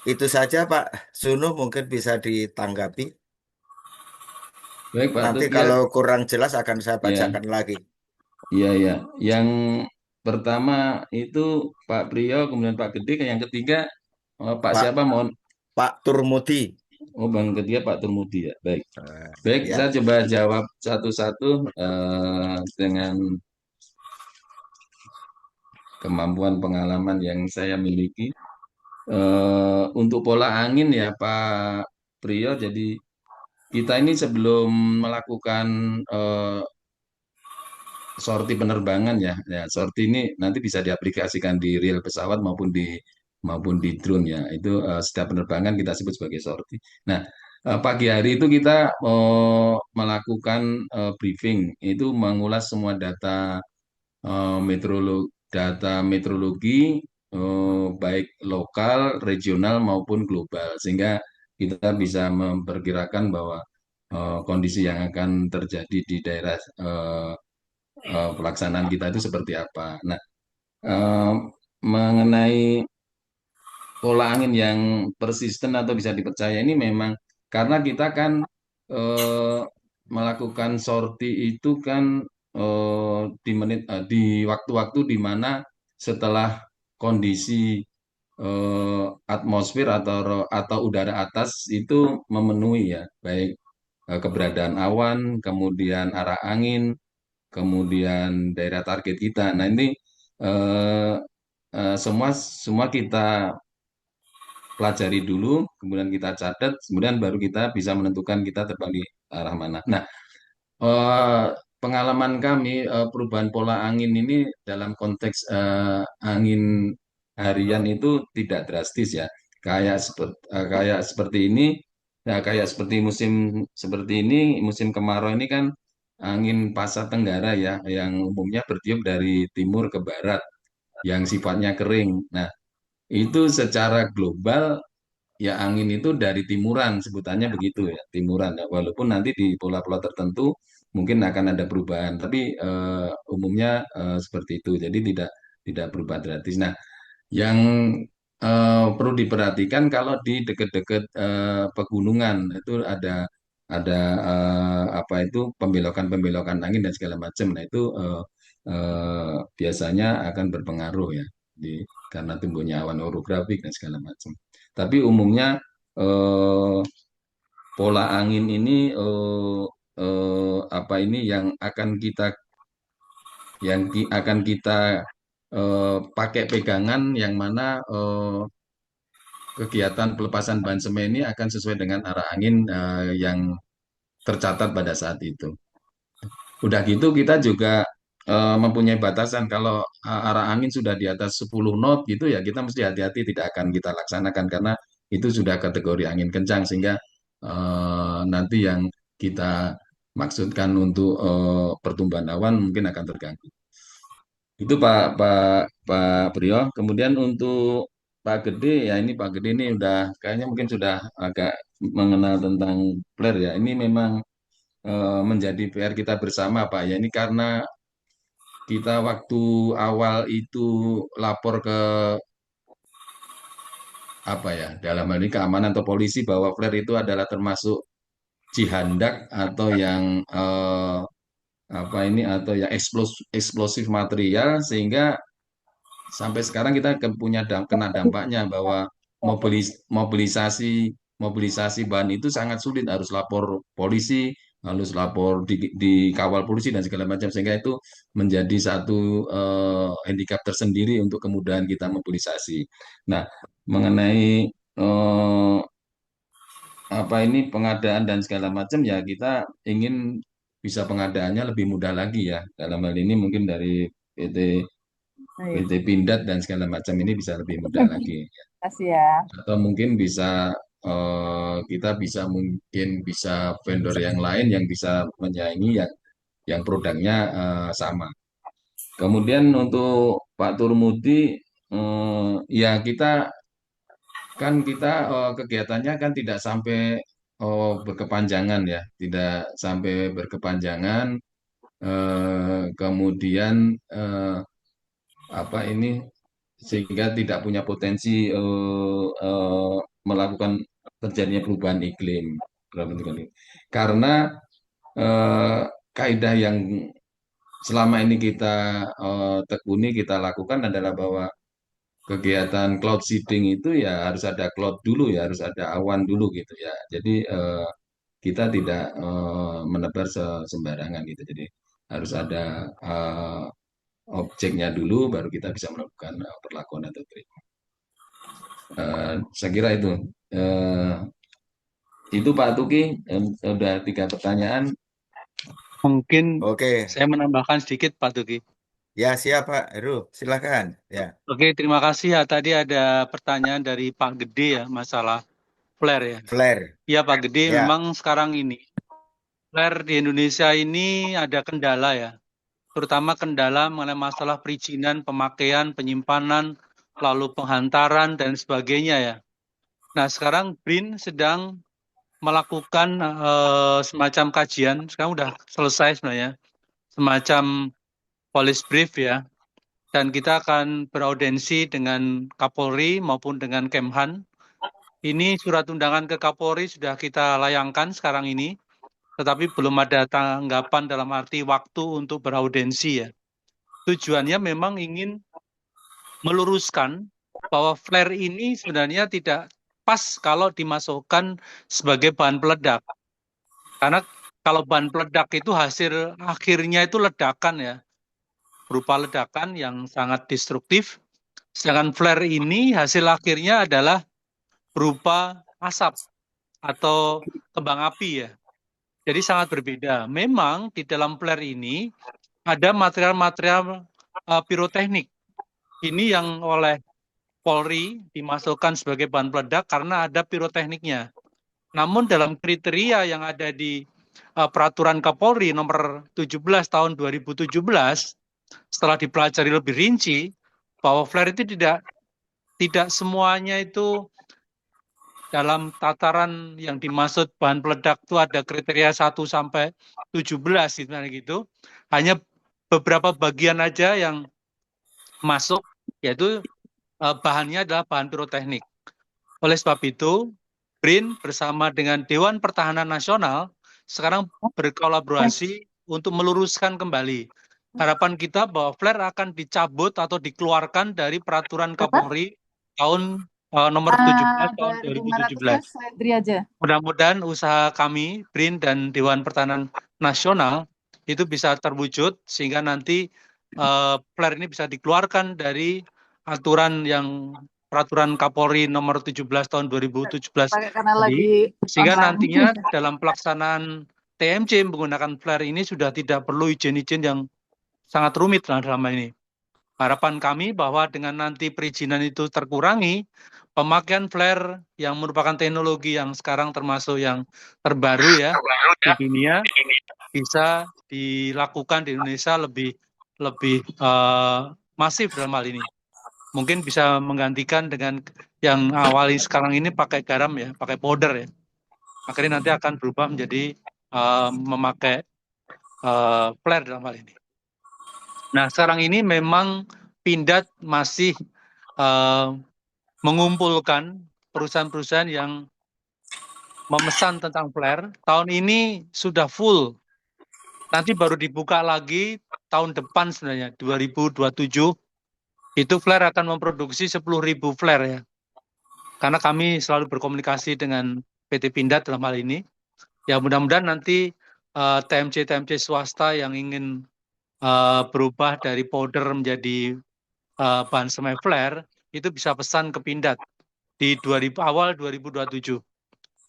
Itu saja Pak Sunu mungkin bisa ditanggapi. Baik Pak Nanti Tukia, kalau kurang jelas akan saya ya, bacakan lagi. iya ya. Yang pertama itu Pak Priyo, kemudian Pak Gede, yang ketiga Pak Pak siapa mohon? Pak Turmudi. Oh, Bang ketiga Pak Turmudi ya. Baik. Eh, Baik, ya, saya coba jawab satu-satu dengan kemampuan pengalaman yang saya miliki. Untuk pola angin ya Pak Priyo, jadi kita ini sebelum melakukan sorti penerbangan ya, ya sorti ini nanti bisa diaplikasikan di real pesawat maupun di drone ya. Itu setiap penerbangan kita sebut sebagai sorti. Nah, pagi hari itu kita melakukan briefing, itu mengulas semua data meteorologi baik lokal, regional maupun global sehingga kita bisa memperkirakan bahwa kondisi yang akan terjadi di daerah pelaksanaan kita itu seperti apa. Nah, eh, mengenai pola angin yang persisten atau bisa dipercaya ini memang karena kita kan eh, melakukan sorti itu kan di waktu-waktu di mana setelah kondisi atmosfer atau udara atas itu memenuhi ya, baik keberadaan awan, kemudian arah angin, kemudian daerah target kita. Nah, ini eh, semua semua kita pelajari dulu, kemudian kita catat, kemudian baru kita bisa menentukan kita terbang di arah mana. Nah, eh, pengalaman kami perubahan pola angin ini dalam konteks angin harian itu tidak drastis ya. Kayak seperti ini, ya kayak seperti musim seperti ini, musim kemarau ini kan angin pasat tenggara ya, yang umumnya bertiup dari timur ke barat, yang sifatnya kering. Nah, itu secara global ya angin itu dari timuran, sebutannya begitu ya, timuran ya. Walaupun nanti di pola-pola tertentu mungkin akan ada perubahan, tapi umumnya seperti itu. Jadi tidak tidak berubah drastis. Nah, yang perlu diperhatikan kalau di dekat-dekat pegunungan itu ada apa itu pembelokan-pembelokan angin dan segala macam. Nah, itu biasanya akan berpengaruh ya karena tumbuhnya awan orografik dan segala macam. Tapi umumnya eh, pola angin ini apa ini yang akan kita pakai pegangan yang mana kegiatan pelepasan bahan semen ini akan sesuai dengan arah angin yang tercatat pada saat itu. Udah gitu kita juga mempunyai batasan kalau arah angin sudah di atas 10 knot gitu ya kita mesti hati-hati tidak akan kita laksanakan karena itu sudah kategori angin kencang sehingga nanti yang kita maksudkan untuk pertumbuhan awan mungkin akan terganggu. Itu Pak Pak Pak Priyo. Kemudian untuk Pak Gede ya ini Pak Gede ini udah kayaknya mungkin sudah agak mengenal tentang flare ya. Ini memang menjadi PR kita bersama Pak ya. Ini karena kita waktu awal itu lapor ke apa ya dalam hal ini keamanan atau polisi bahwa flare itu adalah termasuk jihandak atau yang apa ini atau yang eksplosif material sehingga sampai sekarang kita punya kena dampaknya bahwa mobilisasi mobilisasi bahan itu sangat sulit harus lapor polisi harus lapor dikawal polisi dan segala macam sehingga itu menjadi satu handicap tersendiri untuk kemudahan kita mobilisasi. Nah, mengenai eh, apa ini pengadaan dan segala macam ya kita ingin bisa pengadaannya lebih mudah lagi ya dalam hal ini mungkin dari PT Baik, PT Pindad dan segala macam ini bisa lebih mudah lagi. kasih ya. Atau mungkin kita bisa vendor yang lain yang bisa menyaingi yang produknya sama. Kemudian untuk Pak Turmudi, ya kita kegiatannya kan tidak sampai berkepanjangan ya, tidak sampai berkepanjangan. kemudian apa ini sehingga tidak punya potensi melakukan terjadinya perubahan iklim. Karena eh, kaidah yang selama ini kita tekuni, kita lakukan adalah bahwa kegiatan cloud seeding itu ya harus ada cloud dulu ya, harus ada awan dulu gitu ya. Jadi kita tidak menebar sembarangan gitu. Jadi harus ada objeknya dulu, baru kita bisa melakukan perlakuan atau treatment. Saya kira itu. Eh, itu Pak Tuki, udah 3 pertanyaan. Mungkin Oke, saya menambahkan sedikit, Pak Tuki. ya siap Pak Heru, silakan. Ya, Oke, terima kasih ya. Tadi ada pertanyaan dari Pak Gede ya, masalah flare ya. flare. Iya Pak Gede, Ya, memang sekarang ini flare di Indonesia ini ada kendala ya. Terutama kendala mengenai masalah perizinan, pemakaian, penyimpanan, lalu penghantaran, dan sebagainya ya. Nah, sekarang BRIN sedang melakukan semacam kajian, sekarang udah selesai sebenarnya, semacam police brief ya, dan kita akan beraudensi dengan Kapolri maupun dengan Kemhan. Ini surat undangan ke Kapolri sudah kita layangkan sekarang ini, tetapi belum ada tanggapan dalam arti waktu untuk beraudensi ya. Tujuannya memang ingin meluruskan bahwa flare ini sebenarnya tidak pas kalau dimasukkan sebagai bahan peledak. Karena kalau bahan peledak itu hasil akhirnya itu ledakan ya, berupa ledakan yang sangat destruktif. Sedangkan flare ini hasil akhirnya adalah berupa asap atau kembang api ya. Jadi sangat berbeda. Memang di dalam flare ini ada material-material piroteknik. Ini yang oleh Polri dimasukkan sebagai bahan peledak karena ada pirotekniknya. Namun dalam kriteria yang ada di peraturan Kapolri nomor 17 tahun 2017, setelah dipelajari lebih rinci, bahwa flare itu tidak semuanya itu dalam tataran yang dimaksud bahan peledak itu ada kriteria 1 sampai 17 gitu. Hanya beberapa bagian aja yang masuk, yaitu bahannya adalah bahan piroteknik. Oleh sebab itu, BRIN bersama dengan Dewan Pertahanan Nasional sekarang berkolaborasi untuk meluruskan kembali. Harapan kita bahwa flare akan dicabut atau dikeluarkan dari peraturan Kapolri tahun nomor 17 tahun 2017. Aja. Mudah-mudahan usaha kami, BRIN dan Dewan Pertahanan Nasional, itu bisa terwujud sehingga nanti flare ini bisa dikeluarkan dari aturan yang peraturan Kapolri nomor 17 tahun 2017 Karena tadi, lagi sehingga online. nantinya dalam pelaksanaan TMC menggunakan flare ini sudah tidak perlu izin-izin yang sangat rumit lah dalam hal ini. Harapan kami bahwa dengan nanti perizinan itu terkurangi, pemakaian flare yang merupakan teknologi yang sekarang termasuk yang terbaru ya di dunia bisa dilakukan di Indonesia lebih masif dalam hal ini. Mungkin bisa menggantikan dengan yang awali sekarang ini pakai garam ya, pakai powder ya. Akhirnya nanti akan berubah menjadi memakai flare dalam hal ini. Nah, sekarang ini memang Pindad masih mengumpulkan perusahaan-perusahaan yang memesan tentang flare. Tahun ini sudah full. Nanti baru dibuka lagi tahun depan sebenarnya, 2027. Itu flare akan memproduksi 10.000 flare ya. Karena kami selalu berkomunikasi dengan PT Pindad dalam hal ini. Ya mudah-mudahan nanti TMC-TMC swasta yang ingin berubah dari powder menjadi bahan semai flare itu bisa pesan ke Pindad di awal 2027.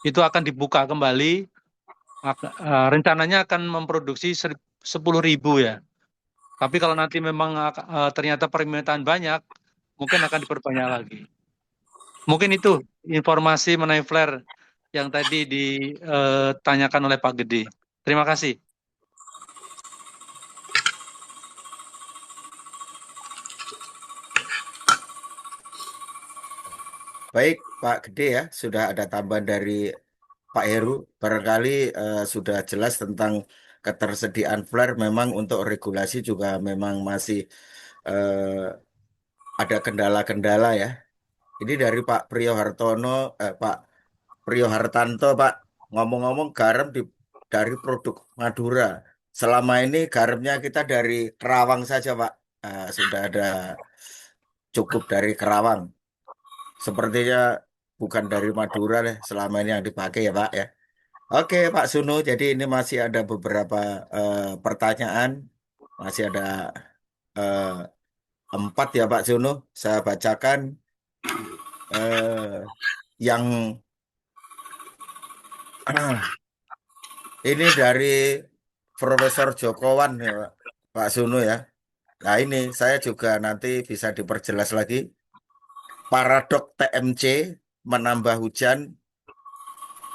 Itu akan dibuka kembali, rencananya akan memproduksi 10.000 ya. Tapi kalau nanti memang ternyata permintaan banyak, mungkin akan diperbanyak lagi. Mungkin itu informasi mengenai flare yang tadi ditanyakan oleh Pak Gede. Terima kasih. baik Pak Gede ya, sudah ada tambahan dari Pak Heru. Barangkali sudah jelas tentang ketersediaan flare memang untuk regulasi juga memang masih ada kendala-kendala ya. Ini dari Pak Pak Priyo Hartanto, Pak. Ngomong-ngomong garam dari produk Madura. Selama ini garamnya kita dari Kerawang saja, Pak. Sudah ada cukup dari Kerawang. Sepertinya bukan dari Madura deh selama ini yang dipakai ya, Pak ya. Oke, Pak Sunu. Jadi ini masih ada beberapa pertanyaan. Masih ada eh, 4 ya, Pak Sunu. Saya bacakan yang ini dari Profesor Jokowan ya, Pak Sunu ya. Nah ini saya juga nanti bisa diperjelas lagi. Paradok TMC menambah hujan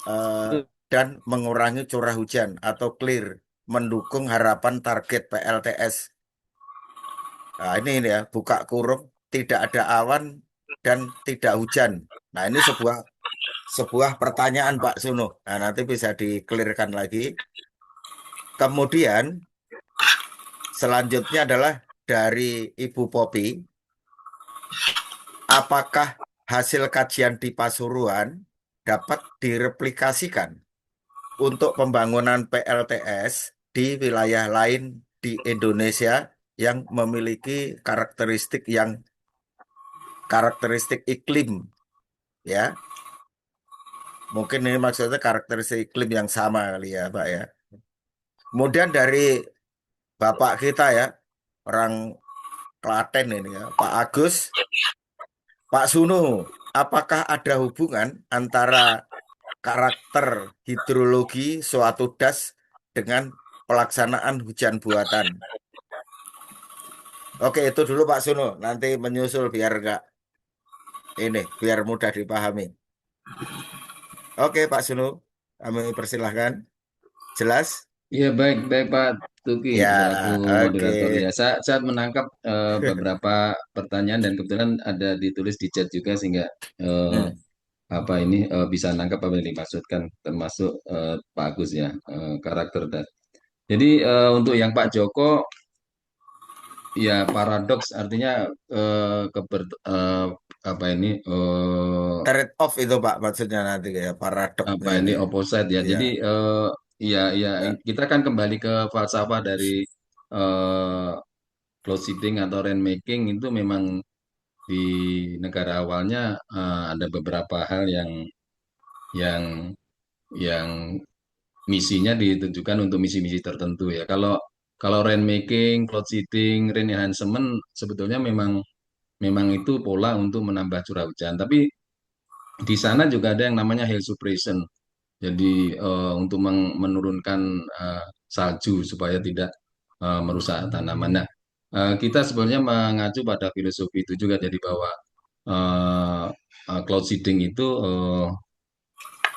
eh, dan mengurangi curah hujan atau clear mendukung harapan target PLTS. Nah ini ya buka kurung tidak ada awan dan tidak hujan. Nah ini sebuah pertanyaan Pak Sunu. Nah nanti bisa dikelirkan lagi. Kemudian selanjutnya adalah dari Ibu Popi. Apakah hasil kajian di Pasuruan dapat direplikasikan untuk pembangunan PLTS di wilayah lain di Indonesia yang memiliki karakteristik iklim ya? Mungkin ini maksudnya karakteristik iklim yang sama kali ya, Pak ya. Kemudian dari Bapak kita ya, orang Klaten ini ya, Pak Agus, Pak Sunu, apakah ada hubungan antara karakter hidrologi suatu das dengan pelaksanaan hujan buatan? Oke, itu dulu Pak Sunu. Nanti menyusul biar mudah dipahami. Oke, Pak Sunu, kami persilahkan. Jelas? Iya, baik, baik Pak Tuki Ya, selaku oke. moderator ya. Saya menangkap beberapa pertanyaan dan kebetulan ada ditulis di chat juga sehingga eh, Hmm. apa ini bisa nangkap apa yang dimaksudkan termasuk Pak Agus ya karakter dan. Jadi untuk yang Pak Joko ya paradoks artinya eh, keber, eh, apa ini Trade off itu Pak maksudnya nanti ya paradok apa ini. ini opposite ya. Ya, Jadi ya ya ya. kita kan kembali ke falsafah dari eh, cloud seeding atau rainmaking itu memang di negara awalnya ada beberapa hal yang yang misinya ditujukan untuk misi-misi tertentu ya. Kalau kalau rainmaking, cloud seeding, rain enhancement sebetulnya memang memang itu pola untuk menambah curah hujan. Tapi di sana juga ada yang namanya hail suppression. Jadi untuk menurunkan salju supaya tidak merusak tanaman. Nah, kita sebenarnya mengacu pada filosofi itu juga jadi bahwa eh, cloud seeding itu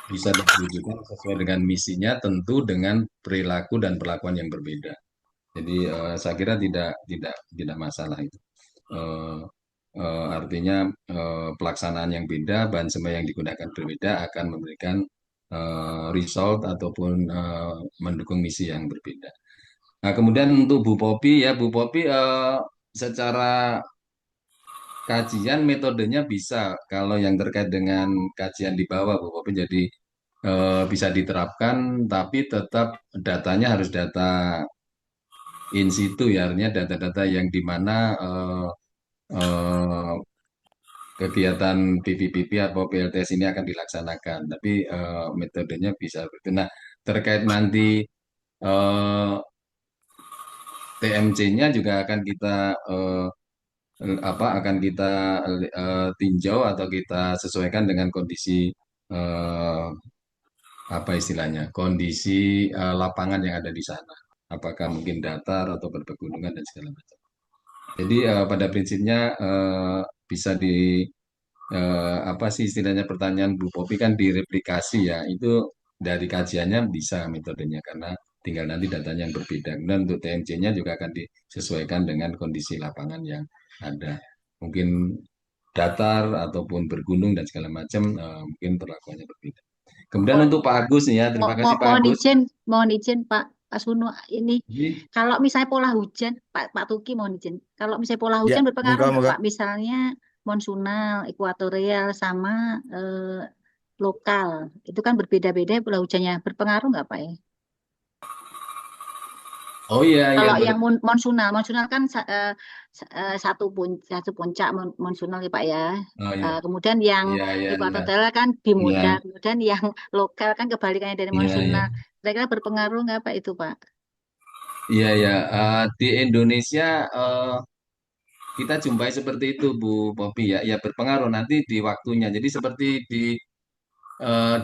bisa diwujudkan sesuai dengan misinya, tentu dengan perilaku dan perlakuan yang berbeda. Jadi saya kira tidak masalah itu. Eh, Artinya pelaksanaan yang beda, bahan semai yang digunakan berbeda akan memberikan result ataupun mendukung misi yang berbeda. Nah, kemudian untuk Bu Popi ya, Bu Popi secara kajian metodenya bisa kalau yang terkait dengan kajian di bawah Bu Popi jadi bisa diterapkan tapi tetap datanya harus data in situ ya artinya data-data yang di mana eh, kegiatan PVPP atau PLTS ini akan dilaksanakan tapi metodenya bisa begitu. Nah terkait nanti eh, TMC-nya juga akan kita akan kita tinjau atau kita sesuaikan dengan kondisi eh, apa istilahnya kondisi lapangan yang ada di sana. Apakah mungkin datar atau berpegunungan dan segala macam. Jadi pada prinsipnya bisa apa sih istilahnya pertanyaan Bu Popi kan direplikasi ya itu dari kajiannya bisa metodenya karena tinggal nanti datanya yang berbeda. Kemudian untuk TMC-nya juga akan disesuaikan dengan kondisi lapangan yang ada. Mungkin datar ataupun bergunung dan segala macam mungkin perlakuannya berbeda. Kemudian untuk Pak Agus nih ya, terima kasih Pak Mohon Agus. izin, mohon izin Pak. Pak Sunu ini Jadi, kalau misalnya pola hujan, Pak Tuki mohon izin. Kalau misalnya pola Ya, hujan berpengaruh moga nggak moga. Pak? Misalnya monsunal, ekuatorial sama lokal, itu kan berbeda-beda pola hujannya. Berpengaruh nggak Pak ya? oh iya, ya Kalau yang monsunal, monsunal kan satu puncak monsunal ya Pak ya. oh iya, Kemudian yang iya, iya, iya, ekuatorial kan bimoda, iya, kemudian yang lokal kan kebalikannya dari iya, iya, monsunal. Kira-kira berpengaruh nggak Pak itu Pak? iya, iya. Di Indonesia kita jumpai seperti itu, Bu Popi ya, ya berpengaruh nanti di waktunya. Jadi seperti di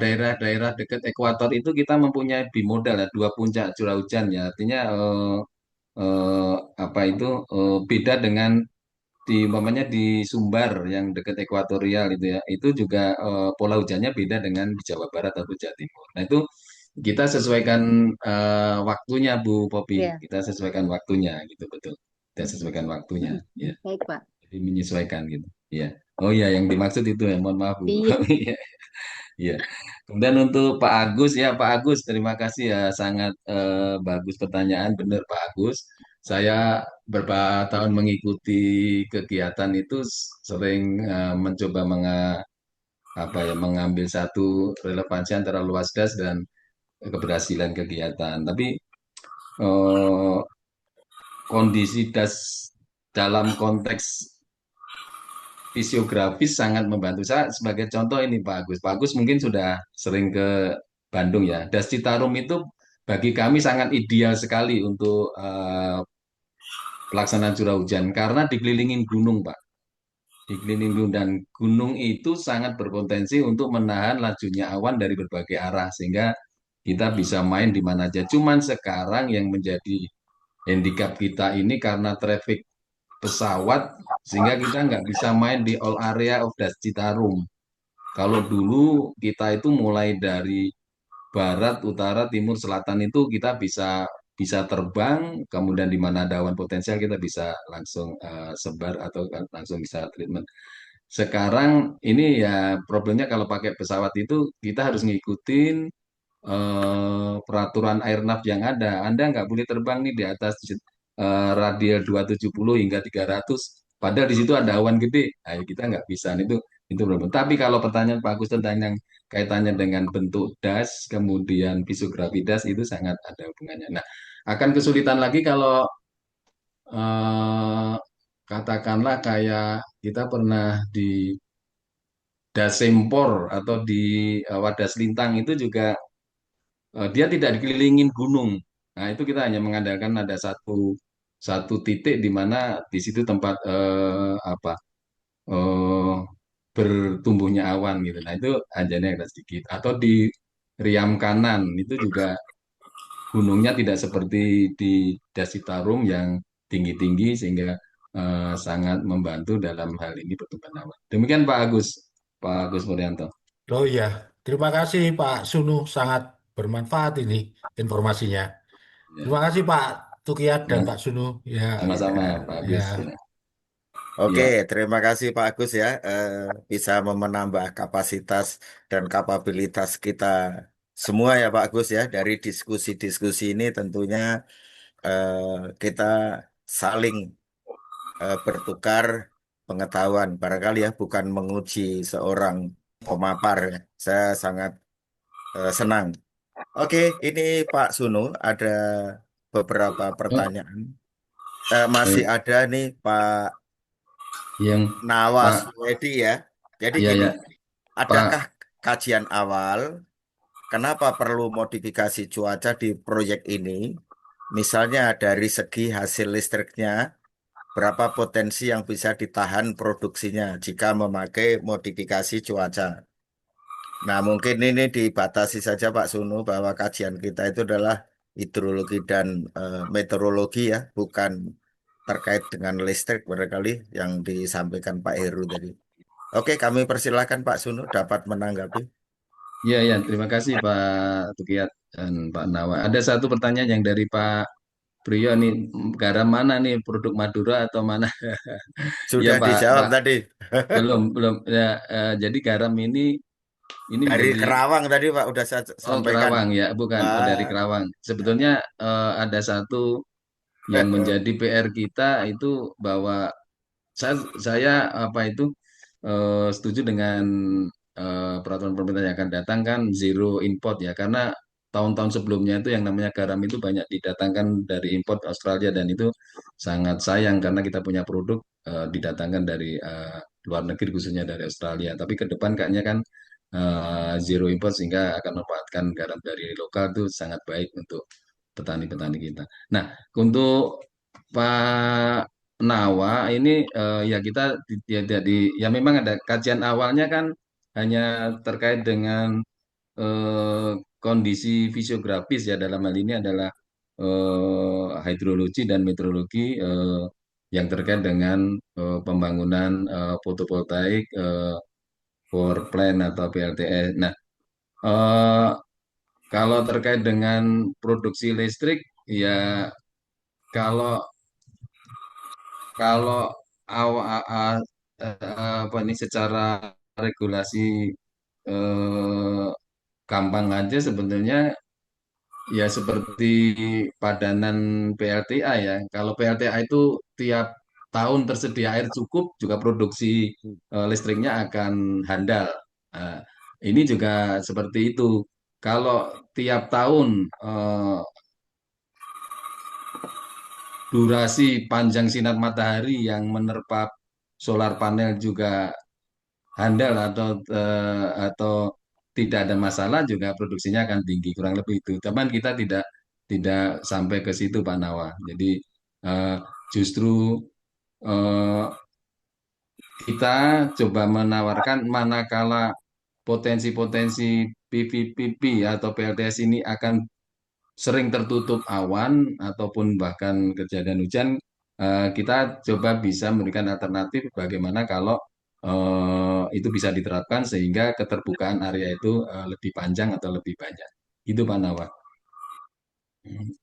daerah-daerah dekat ekuator itu kita mempunyai bimodal ya, dua puncak curah hujan ya. Artinya eh, apa itu beda dengan di umpamanya di Sumbar yang dekat ekuatorial itu ya. Itu juga pola hujannya beda dengan di Jawa Barat atau Jawa Timur. Nah, itu kita sesuaikan waktunya Bu Popi. Iya. Kita sesuaikan waktunya gitu betul. Kita sesuaikan waktunya ya. Baik Pak. Jadi menyesuaikan gitu. Ya. Oh iya yang dimaksud itu ya. Mohon maaf Bu. Iya. Iya. Kemudian untuk Pak Agus ya Pak Agus terima kasih ya sangat bagus pertanyaan benar Pak Agus. Saya beberapa tahun mengikuti kegiatan itu sering mencoba apa ya mengambil satu relevansi antara luas das dan keberhasilan kegiatan. Tapi eh, kondisi das dalam konteks fisiografis sangat membantu saya sebagai contoh ini Pak Agus. Pak Agus mungkin sudah sering ke Bandung ya. Das Citarum itu bagi kami sangat ideal sekali untuk pelaksanaan curah hujan karena dikelilingin gunung Pak. Dikelilingin gunung dan gunung itu sangat berpotensi untuk menahan lajunya awan dari berbagai arah sehingga kita bisa main di mana aja. Cuman sekarang yang menjadi handicap kita ini karena traffic pesawat sehingga kita nggak bisa main di all area of Das Citarum. Kalau dulu kita itu mulai dari barat, utara, timur, selatan itu kita bisa bisa terbang, kemudian di mana ada awan potensial kita bisa langsung sebar atau langsung bisa treatment. Sekarang ini ya problemnya kalau pakai pesawat itu kita harus ngikutin peraturan airnav yang ada. Anda nggak boleh terbang nih di atas radial 270 hingga 300. Padahal di situ ada awan gede. Nah, kita nggak bisa. Nah, itu problem. Tapi kalau pertanyaan Pak Agus tentang yang kaitannya dengan bentuk das, kemudian visografi das itu sangat ada hubungannya. Nah, akan kesulitan lagi kalau eh, katakanlah kayak kita pernah di Dasempor atau di Wadas Lintang itu juga dia tidak dikelilingin gunung. Nah, itu kita hanya mengandalkan ada satu satu titik di mana di situ tempat apa eh, bertumbuhnya awan gitu. Nah, itu anjanya ada sedikit. Atau di Riam kanan itu juga gunungnya tidak seperti di Dasitarum yang tinggi-tinggi sehingga sangat membantu dalam hal ini pertumbuhan awan. Demikian Pak Agus Puryanto. Oh iya, terima kasih Pak Sunu, sangat bermanfaat ini informasinya. Ya, Terima kasih Pak Tukiat dan sama- Pak Sunu. Ya, sama-sama Pak ya. Agus. Ya. Oke, Ya. terima kasih Pak Agus ya, bisa menambah kapasitas dan kapabilitas kita semua ya Pak Agus ya. Dari diskusi-diskusi ini tentunya eh, kita saling bertukar pengetahuan, barangkali ya, bukan menguji seorang pemapar ya. Saya sangat senang. Oke, ini Pak Sunu ada beberapa Oh, pertanyaan. Masih eh, ada nih Pak yang Nawas Pak, Wedi ya. Jadi ya gini, ya adakah Pak, kajian awal kenapa perlu modifikasi cuaca di proyek ini? Misalnya dari segi hasil listriknya, berapa potensi yang bisa ditahan produksinya jika memakai modifikasi cuaca? Nah, mungkin ini dibatasi saja Pak Sunu bahwa kajian kita itu adalah hidrologi dan meteorologi ya, bukan terkait dengan listrik barangkali yang disampaikan Pak Heru tadi. Oke, kami persilahkan Pak Sunu dapat menanggapi. ya ya terima kasih Pak Tukiat dan Pak Nawa. Ada satu pertanyaan yang dari Pak Priyo nih, garam mana nih produk Madura atau mana? Ya Sudah dijawab Pak tadi. belum belum ya jadi garam ini Ini Dari menjadi Kerawang tadi Pak udah saya oh sampaikan. Kerawang ya, bukan dari Ah, Kerawang. Sebetulnya ada satu yang menjadi PR kita itu bahwa saya apa itu setuju dengan peraturan pemerintah yang akan datang kan zero import ya, karena tahun-tahun sebelumnya itu yang namanya garam itu banyak didatangkan dari import Australia dan itu sangat sayang karena kita punya produk didatangkan dari luar negeri khususnya dari Australia. Tapi ke depan kayaknya kan zero import sehingga akan memanfaatkan garam dari lokal itu sangat baik untuk petani-petani kita. Nah, untuk Pak Nawa ini ya kita ya memang ada kajian awalnya kan hanya terkait dengan eh, kondisi fisiografis ya, dalam hal ini adalah hidrologi dan meteorologi yang terkait dengan pembangunan fotovoltaik power plant atau PLTS. Nah, eh, kalau terkait dengan produksi listrik ya, kalau kalau apa ini secara regulasi eh, gampang aja sebenarnya ya seperti padanan PLTA ya. Kalau PLTA itu tiap tahun tersedia air cukup juga produksi listriknya akan handal. Nah, ini juga seperti itu. Kalau tiap tahun durasi panjang sinar matahari yang menerpa solar panel juga handal atau tidak ada masalah juga produksinya akan tinggi, kurang lebih itu. Cuman kita tidak tidak sampai ke situ Pak Nawa. Jadi eh, justru eh, kita coba menawarkan manakala potensi-potensi PVPP atau PLTS ini akan sering tertutup awan ataupun bahkan kejadian hujan, kita coba bisa memberikan alternatif bagaimana kalau itu bisa diterapkan sehingga keterbukaan area itu lebih panjang atau lebih banyak. Itu Pak Nawa. Hmm.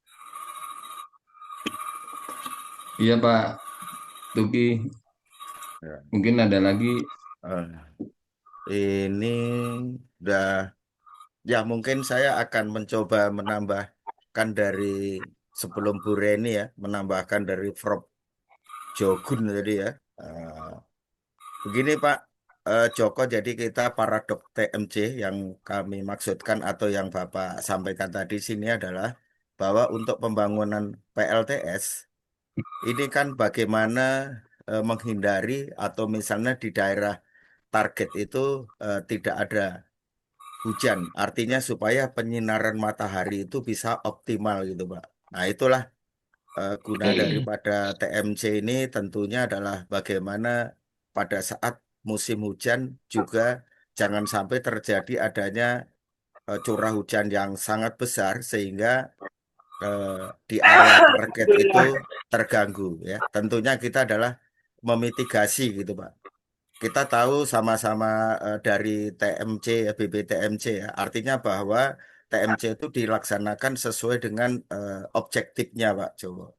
Iya Pak Tuki, ya. mungkin ada lagi. Eh, ini udah ya mungkin saya akan mencoba menambahkan dari sebelum Bu Reni ya, menambahkan dari Prof. Jogun tadi ya. Eh, Begini Pak Joko, jadi kita paradok TMC yang kami maksudkan atau yang Bapak sampaikan tadi sini adalah bahwa untuk pembangunan PLTS ini kan bagaimana menghindari atau misalnya di daerah target itu tidak ada hujan. Artinya supaya penyinaran matahari itu bisa optimal gitu Pak. Nah itulah guna daripada TMC ini tentunya adalah bagaimana pada saat musim hujan juga jangan sampai terjadi adanya curah hujan yang sangat besar sehingga eh, di area target itu terganggu ya. Tentunya kita adalah memitigasi gitu Pak. Kita tahu sama-sama dari TMC ya BBTMC ya. Artinya bahwa TMC itu dilaksanakan sesuai dengan objektifnya Pak Jowo.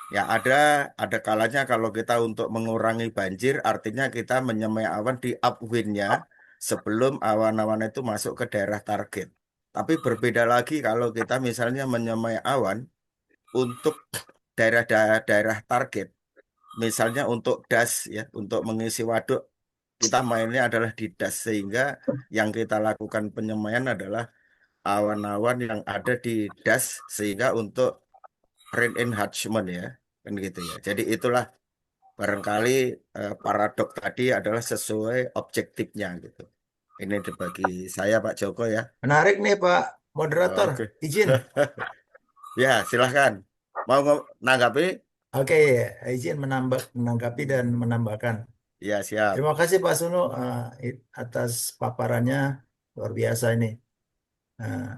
Ya ada kalanya kalau kita untuk mengurangi banjir artinya kita menyemai awan di upwind-nya sebelum awan-awan itu masuk ke daerah target. Tapi berbeda lagi kalau kita misalnya menyemai awan untuk daerah target. Misalnya untuk das ya, untuk mengisi waduk kita mainnya adalah di das sehingga yang kita lakukan penyemaian adalah awan-awan yang ada di das sehingga untuk rain enhancement ya kan gitu ya. Jadi itulah barangkali paradok tadi adalah sesuai objektifnya gitu. Ini bagi saya Pak Joko ya. Menarik nih Pak Moderator, Oke. izin. Ya, silahkan. Mau nanggapi? Oke, izin menanggapi dan menambahkan. Ya, siap. Terima kasih Pak Sunu atas paparannya, luar biasa ini eh,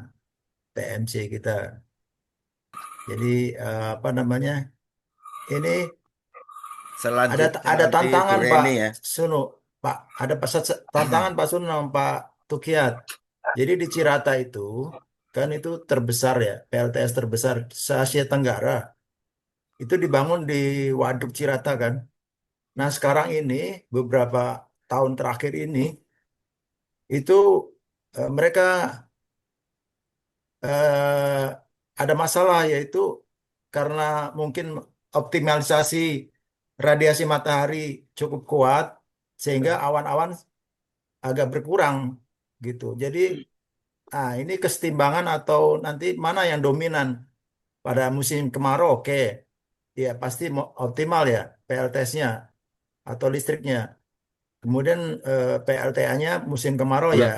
TMC kita. Jadi apa namanya? Ini Selanjutnya ada nanti Bu tantangan Pak Reni ya. Sunu, Pak. Ada tantangan Pak Sunu sama Pak Tukiat. Jadi di Cirata itu kan itu terbesar ya, PLTS terbesar se-Asia Tenggara. Itu dibangun di Waduk Cirata kan. Nah sekarang ini beberapa tahun terakhir ini itu mereka eh, ada masalah, yaitu karena mungkin optimalisasi radiasi matahari cukup kuat sehingga awan-awan agak berkurang gitu. Jadi ini kesetimbangan atau nanti mana yang dominan pada musim kemarau, oke. Ya pasti optimal ya PLTS-nya atau listriknya. Kemudian PLTA-nya musim kemarau ya Udah,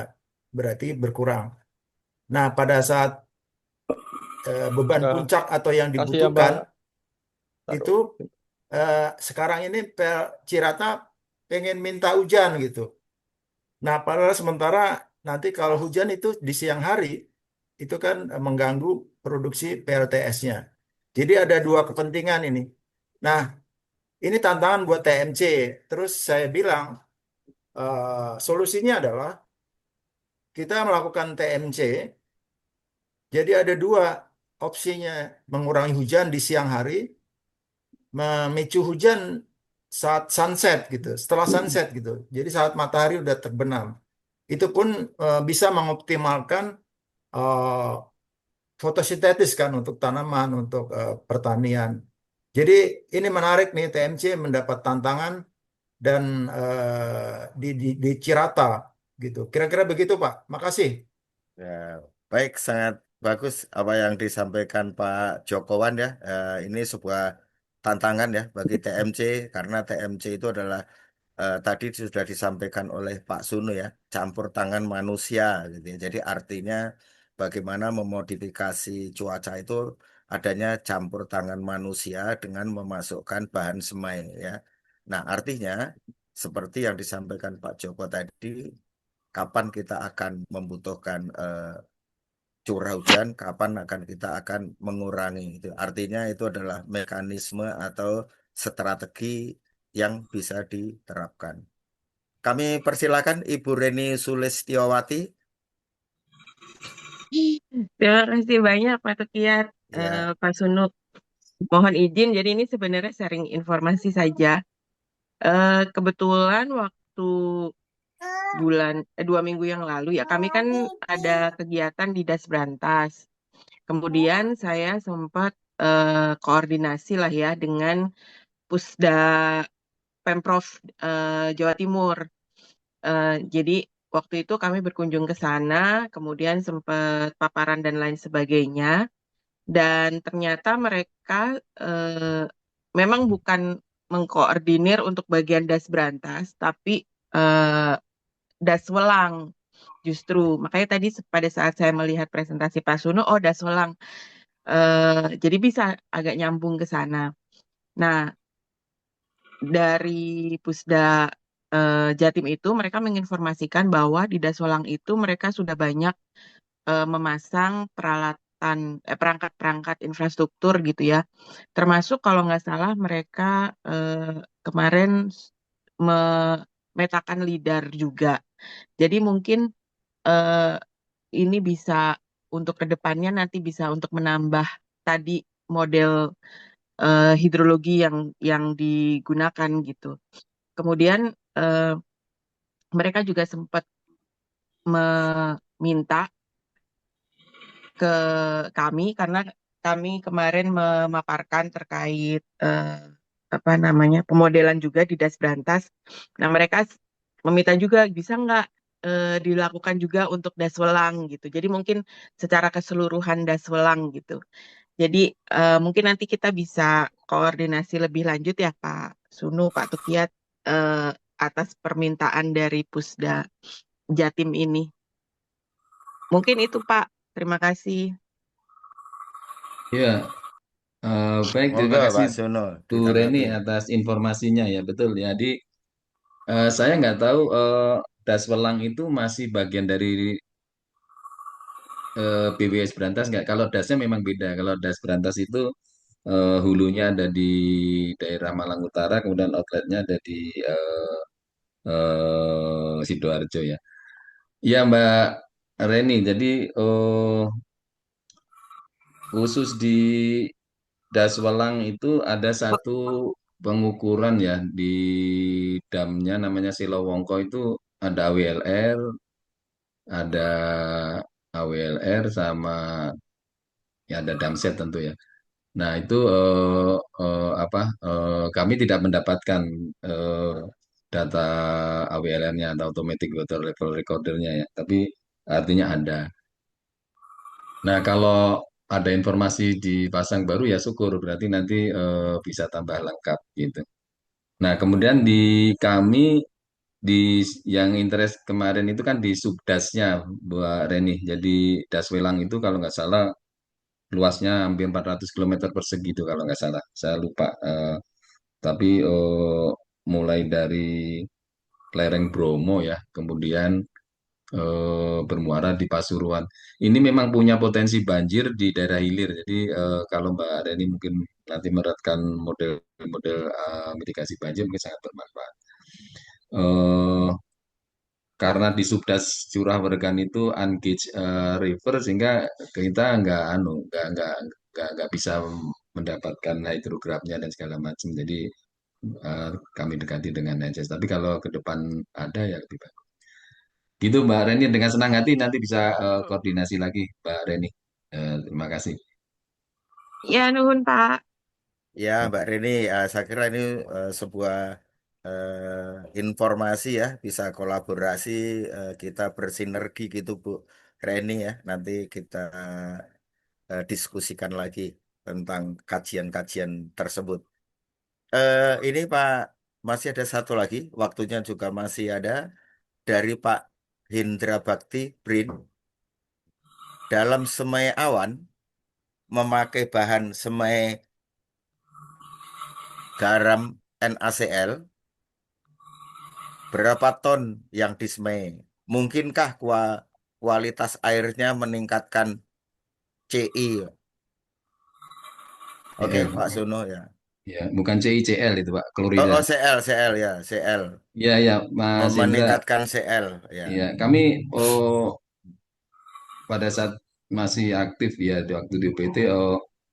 berarti berkurang. Nah, pada saat beban Udah. puncak atau yang Kasih ya, Mbak. dibutuhkan itu Taruh. sekarang ini Cirata pengen minta hujan gitu. Nah, padahal sementara nanti kalau hujan itu di siang hari itu kan mengganggu produksi PLTS-nya. Jadi ada dua kepentingan ini. Nah, ini tantangan buat TMC. Terus saya bilang solusinya adalah kita melakukan TMC. Jadi ada dua opsinya, mengurangi hujan di siang hari, memicu hujan saat sunset gitu, setelah sunset gitu. Jadi saat matahari udah terbenam. Itu pun bisa mengoptimalkan eh, fotosintesis kan untuk tanaman, untuk pertanian. Jadi ini menarik nih, TMC mendapat tantangan dan di Cirata gitu. Kira-kira begitu Pak. Makasih. Ya, baik, sangat bagus apa yang disampaikan Pak Jokowan ya. Ini sebuah tantangan ya bagi TMC karena TMC itu adalah tadi sudah disampaikan oleh Pak Sunu ya, campur tangan manusia gitu ya. Jadi artinya bagaimana memodifikasi cuaca itu adanya campur tangan manusia dengan memasukkan bahan semai ya. Nah, artinya seperti yang disampaikan Pak Joko tadi, kapan kita akan membutuhkan curah hujan, kapan kita akan mengurangi itu. Artinya itu adalah mekanisme atau strategi yang bisa diterapkan. Kami persilakan Ibu Reni Sulistiowati. Terima kasih banyak Pak Tukiat, Ya, Pak Sunuk. Mohon izin, jadi ini sebenarnya sharing informasi saja. Kebetulan waktu 2 minggu yang lalu ya, kami kan ada kegiatan di Das Brantas. Kemudian saya sempat koordinasi lah ya dengan Pusda Pemprov Jawa Timur. Jadi waktu itu kami berkunjung ke sana, kemudian sempat paparan dan lain sebagainya. Dan ternyata mereka memang bukan mengkoordinir untuk bagian das berantas, tapi eh, das welang justru. Makanya tadi pada saat saya melihat presentasi Pak Suno, oh das welang. Jadi bisa agak nyambung ke sana. Nah, dari Pusda Jatim itu mereka menginformasikan bahwa di das welang itu mereka sudah banyak memasang perangkat-perangkat infrastruktur gitu ya. Termasuk kalau nggak salah mereka kemarin memetakan lidar juga. Jadi mungkin eh, ini bisa untuk kedepannya nanti bisa untuk menambah tadi model hidrologi yang digunakan gitu. Kemudian eh, mereka juga sempat meminta ke kami karena kami kemarin memaparkan terkait apa namanya pemodelan juga di Das Brantas. Nah mereka meminta juga bisa nggak dilakukan juga untuk Das Welang gitu. Jadi mungkin secara keseluruhan Das Welang gitu. Jadi mungkin nanti kita bisa koordinasi lebih lanjut ya Pak Sunu, Pak Tukiat eh, atas permintaan dari Pusda Jatim ini. Mungkin itu Pak. Terima kasih. ya, baik, monggo terima kasih Pak Suno Bu Reni ditanggapi. atas informasinya ya, betul. Jadi saya nggak tahu Das Welang itu masih bagian dari BWS Berantas nggak? Kalau dasnya memang beda. Kalau Das Berantas itu hulunya ada di daerah Malang Utara, kemudian outletnya ada di Sidoarjo ya. Ya Mbak Reni, jadi khusus di Daswelang itu ada satu pengukuran ya di damnya namanya Silowongko itu ada WLR, ada AWLR sama ya ada Damset tentu ya. Nah, itu apa kami tidak mendapatkan eh, data AWLR-nya atau Automatic Water Level Recorder-nya ya, tapi artinya ada. Nah, kalau ada informasi dipasang baru ya syukur, berarti nanti bisa tambah lengkap gitu. Nah, kemudian di kami di yang interest kemarin itu kan di subdasnya Bu Reni. Jadi das Welang itu kalau nggak salah luasnya hampir 400 km persegi itu kalau nggak salah. Saya lupa. Tapi mulai dari lereng Bromo ya, kemudian bermuara di Pasuruan. Ini memang punya potensi banjir di daerah hilir. Jadi kalau Mbak Reni mungkin nanti menerapkan model-model mitigasi banjir mungkin sangat bermanfaat. Eh, karena di subdas curah Wergan itu engage river sehingga kita nggak bisa mendapatkan hydrograph-nya dan segala macam. Jadi eh, kami dekati dengan NCS. Tapi kalau ke depan ada ya lebih bagus. Gitu Mbak Reni, dengan senang hati nanti bisa koordinasi lagi Mbak Reni. Terima kasih. Ya, nuhun Pak. Ya, Mbak Reni, saya kira ini sebuah informasi ya, bisa kolaborasi, kita bersinergi gitu Bu Reni ya. Nanti kita diskusikan lagi tentang kajian-kajian tersebut. Ini Pak, masih ada satu lagi, waktunya juga masih ada dari Pak Hindra Bakti Brin. Dalam semai awan memakai bahan semai garam NaCl, berapa ton yang disemai? Mungkinkah kualitas airnya meningkatkan CI? Oke, CL, Pak Suno ya. ya, bukan CICL itu Pak, Oh, klorida. oh, CL ya, CL. Ya, ya, Mas Indra. Meningkatkan CL ya. Ya, kami pada saat masih aktif ya di waktu di UPT,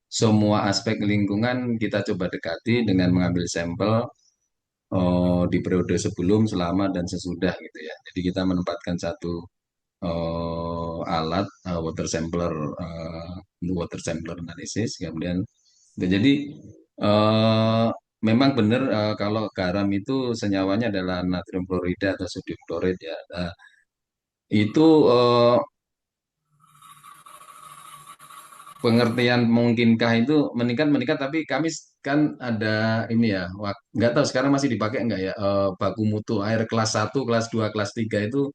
semua aspek lingkungan kita coba dekati dengan mengambil sampel di periode sebelum, selama, dan sesudah gitu ya. Jadi kita menempatkan satu alat water sampler analysis, kemudian jadi eh, memang benar kalau garam itu senyawanya adalah natrium klorida atau sodium klorid ya. Nah, itu pengertian mungkinkah itu meningkat meningkat, tapi kami kan ada ini ya, nggak tahu sekarang masih dipakai nggak ya, baku mutu air kelas 1 kelas 2 kelas 3 itu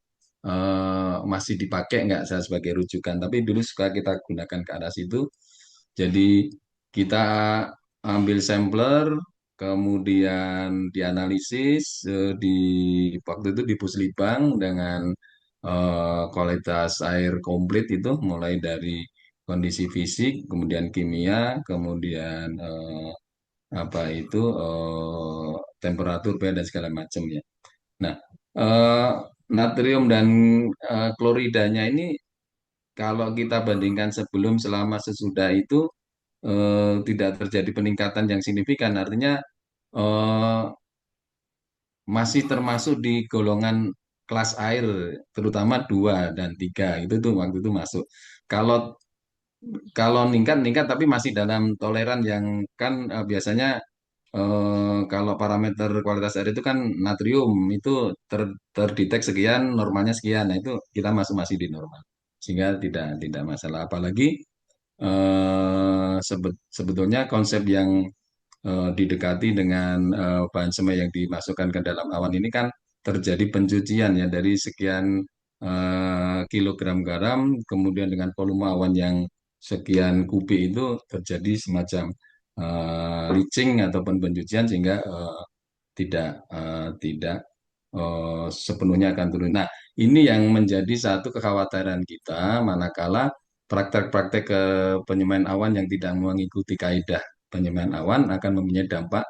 masih dipakai nggak saya sebagai rujukan, tapi dulu suka kita gunakan ke arah situ. Jadi kita ambil sampler, kemudian dianalisis di waktu itu di Puslitbang dengan kualitas air komplit itu mulai dari kondisi fisik, kemudian kimia, kemudian apa itu temperatur pH dan segala macamnya. Nah, eh, natrium dan kloridanya ini kalau kita bandingkan sebelum, selama, sesudah itu tidak terjadi peningkatan yang signifikan. Artinya eh, masih termasuk di golongan kelas air, terutama 2 dan 3 itu tuh waktu itu masuk. Kalau kalau ningkat ningkat tapi masih dalam toleran yang kan biasanya kalau parameter kualitas air itu kan natrium itu terdetek sekian, normalnya sekian. Nah, itu kita masih di normal. Sehingga tidak masalah. Apalagi sebetulnya konsep yang didekati dengan bahan semai yang dimasukkan ke dalam awan ini kan terjadi pencucian ya dari sekian kilogram garam, kemudian dengan volume awan yang sekian kubik itu terjadi semacam leaching ataupun pencucian sehingga tidak sepenuhnya akan turun. Nah, ini yang menjadi satu kekhawatiran kita manakala praktek-praktek ke penyemaian awan yang tidak mengikuti kaidah penyemaian awan akan mempunyai dampak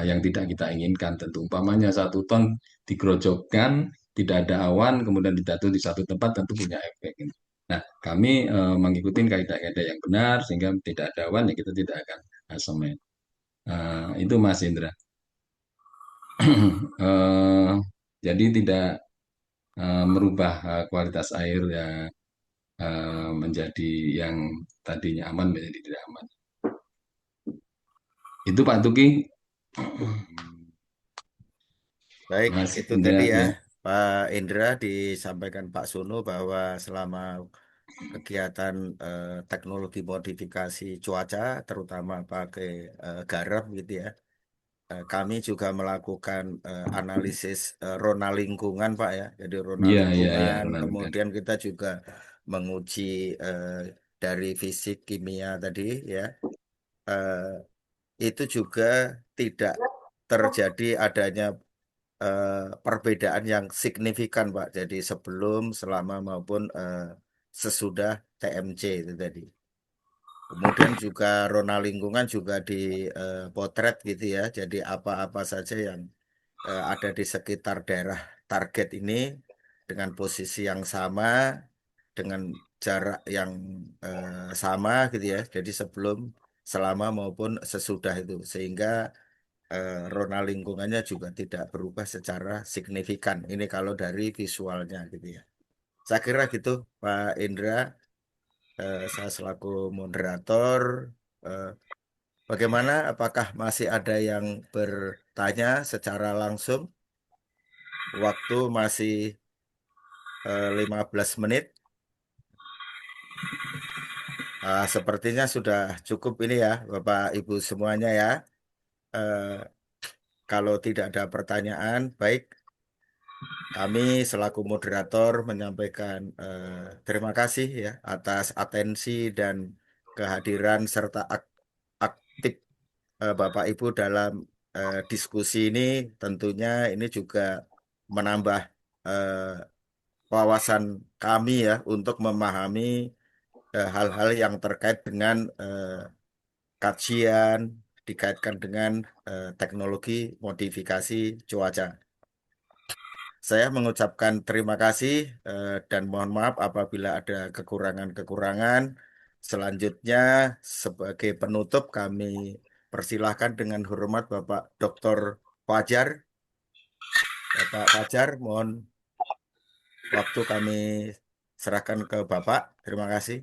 yang tidak kita inginkan. Tentu umpamanya 1 ton digerojokkan, tidak ada awan, kemudian dijatuh di satu tempat tentu punya efek. Nah, kami mengikuti kaidah-kaidah yang benar sehingga tidak ada awan ya kita tidak akan semen. Itu Mas Indra. Eh, jadi merubah kualitas air ya menjadi yang tadinya aman menjadi tidak aman. Itu Pak Tuki. Baik, Mas itu Indra tadi ya ya. Pak Indra disampaikan Pak Suno bahwa selama kegiatan teknologi modifikasi cuaca, terutama pakai garam gitu ya, kami juga melakukan analisis rona lingkungan Pak ya. Jadi rona Iya, iya, iya, lingkungan, Ronald kan. kemudian kita juga menguji dari fisik kimia tadi ya. Eh, itu juga tidak terjadi adanya perbedaan yang signifikan, Pak. Jadi sebelum, selama maupun sesudah TMC itu tadi. Kemudian juga rona lingkungan juga dipotret gitu ya. Jadi apa-apa saja yang ada di sekitar daerah target ini dengan posisi yang sama, dengan jarak yang sama gitu ya. Jadi sebelum, selama maupun sesudah itu, sehingga rona lingkungannya juga tidak berubah secara signifikan. Ini kalau dari visualnya gitu ya. Saya kira gitu, Pak Indra. Saya selaku moderator. eh, Bagaimana? Apakah masih ada yang bertanya secara langsung? Waktu masih 15 menit. Sepertinya sudah cukup ini ya, Bapak Ibu semuanya ya. Eh, Kalau tidak ada pertanyaan, baik. Kami selaku moderator menyampaikan terima kasih ya atas atensi dan kehadiran serta aktif Bapak Ibu dalam diskusi ini. Tentunya ini juga menambah eh, wawasan kami ya untuk memahami hal-hal yang terkait dengan kajian dikaitkan dengan teknologi modifikasi cuaca. Saya mengucapkan terima kasih dan mohon maaf apabila ada kekurangan-kekurangan. Selanjutnya, sebagai penutup, kami persilahkan dengan hormat Bapak Dr. Fajar. Bapak Fajar, mohon waktu kami serahkan ke Bapak. Terima kasih.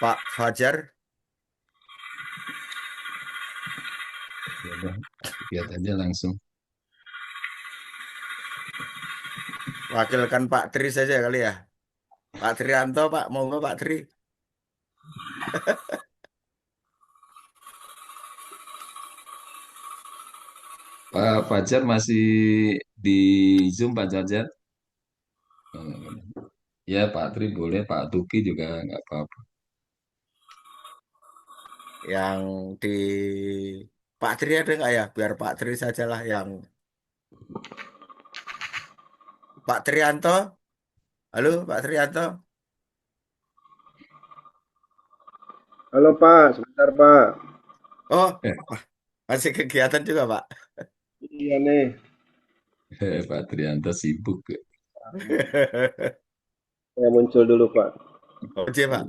Pak Fajar, Ya udah, lihat aja langsung. wakilkan Pak Tri saja kali ya. Pak Trianto, Pak, monggo Pak Tri. Pak Fajar masih di Zoom Pak Fajar? Ya Pak Tri boleh, Pak Tuki juga nggak apa-apa. Yang di Pak Tri ada nggak ya? Biar Pak Tri sajalah yang Pak Trianto. Halo Pak Trianto. Halo Pak, sebentar Pak. Oh, Eh, wah, masih kegiatan juga Pak. Iya nih. Pak Trianto sibuk. Saya muncul dulu Pak. Oke Pak.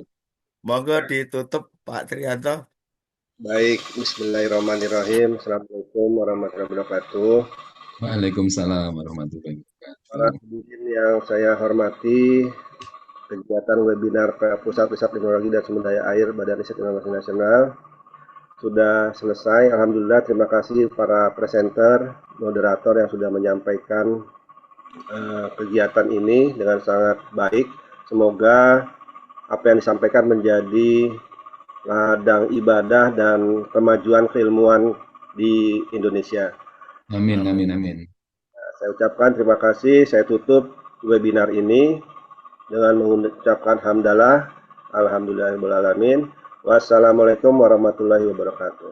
Monggo ditutup Pak Trianto. Baik, Bismillahirrahmanirrahim. Assalamualaikum warahmatullahi wabarakatuh. Waalaikumsalam warahmatullahi Para wabarakatuh. hadirin yang saya hormati, kegiatan webinar Pusat Riset Teknologi dan Sumber Daya Air Badan Riset Inovasi Nasional sudah selesai. Alhamdulillah, terima kasih para presenter, moderator yang sudah menyampaikan kegiatan ini dengan sangat baik. Semoga apa yang disampaikan menjadi ladang ibadah dan kemajuan keilmuan di Indonesia. Amin, amin, amin. Saya ucapkan terima kasih. Saya tutup webinar ini dengan mengucapkan hamdalah, alhamdulillahirabbil alamin. Wassalamualaikum warahmatullahi wabarakatuh.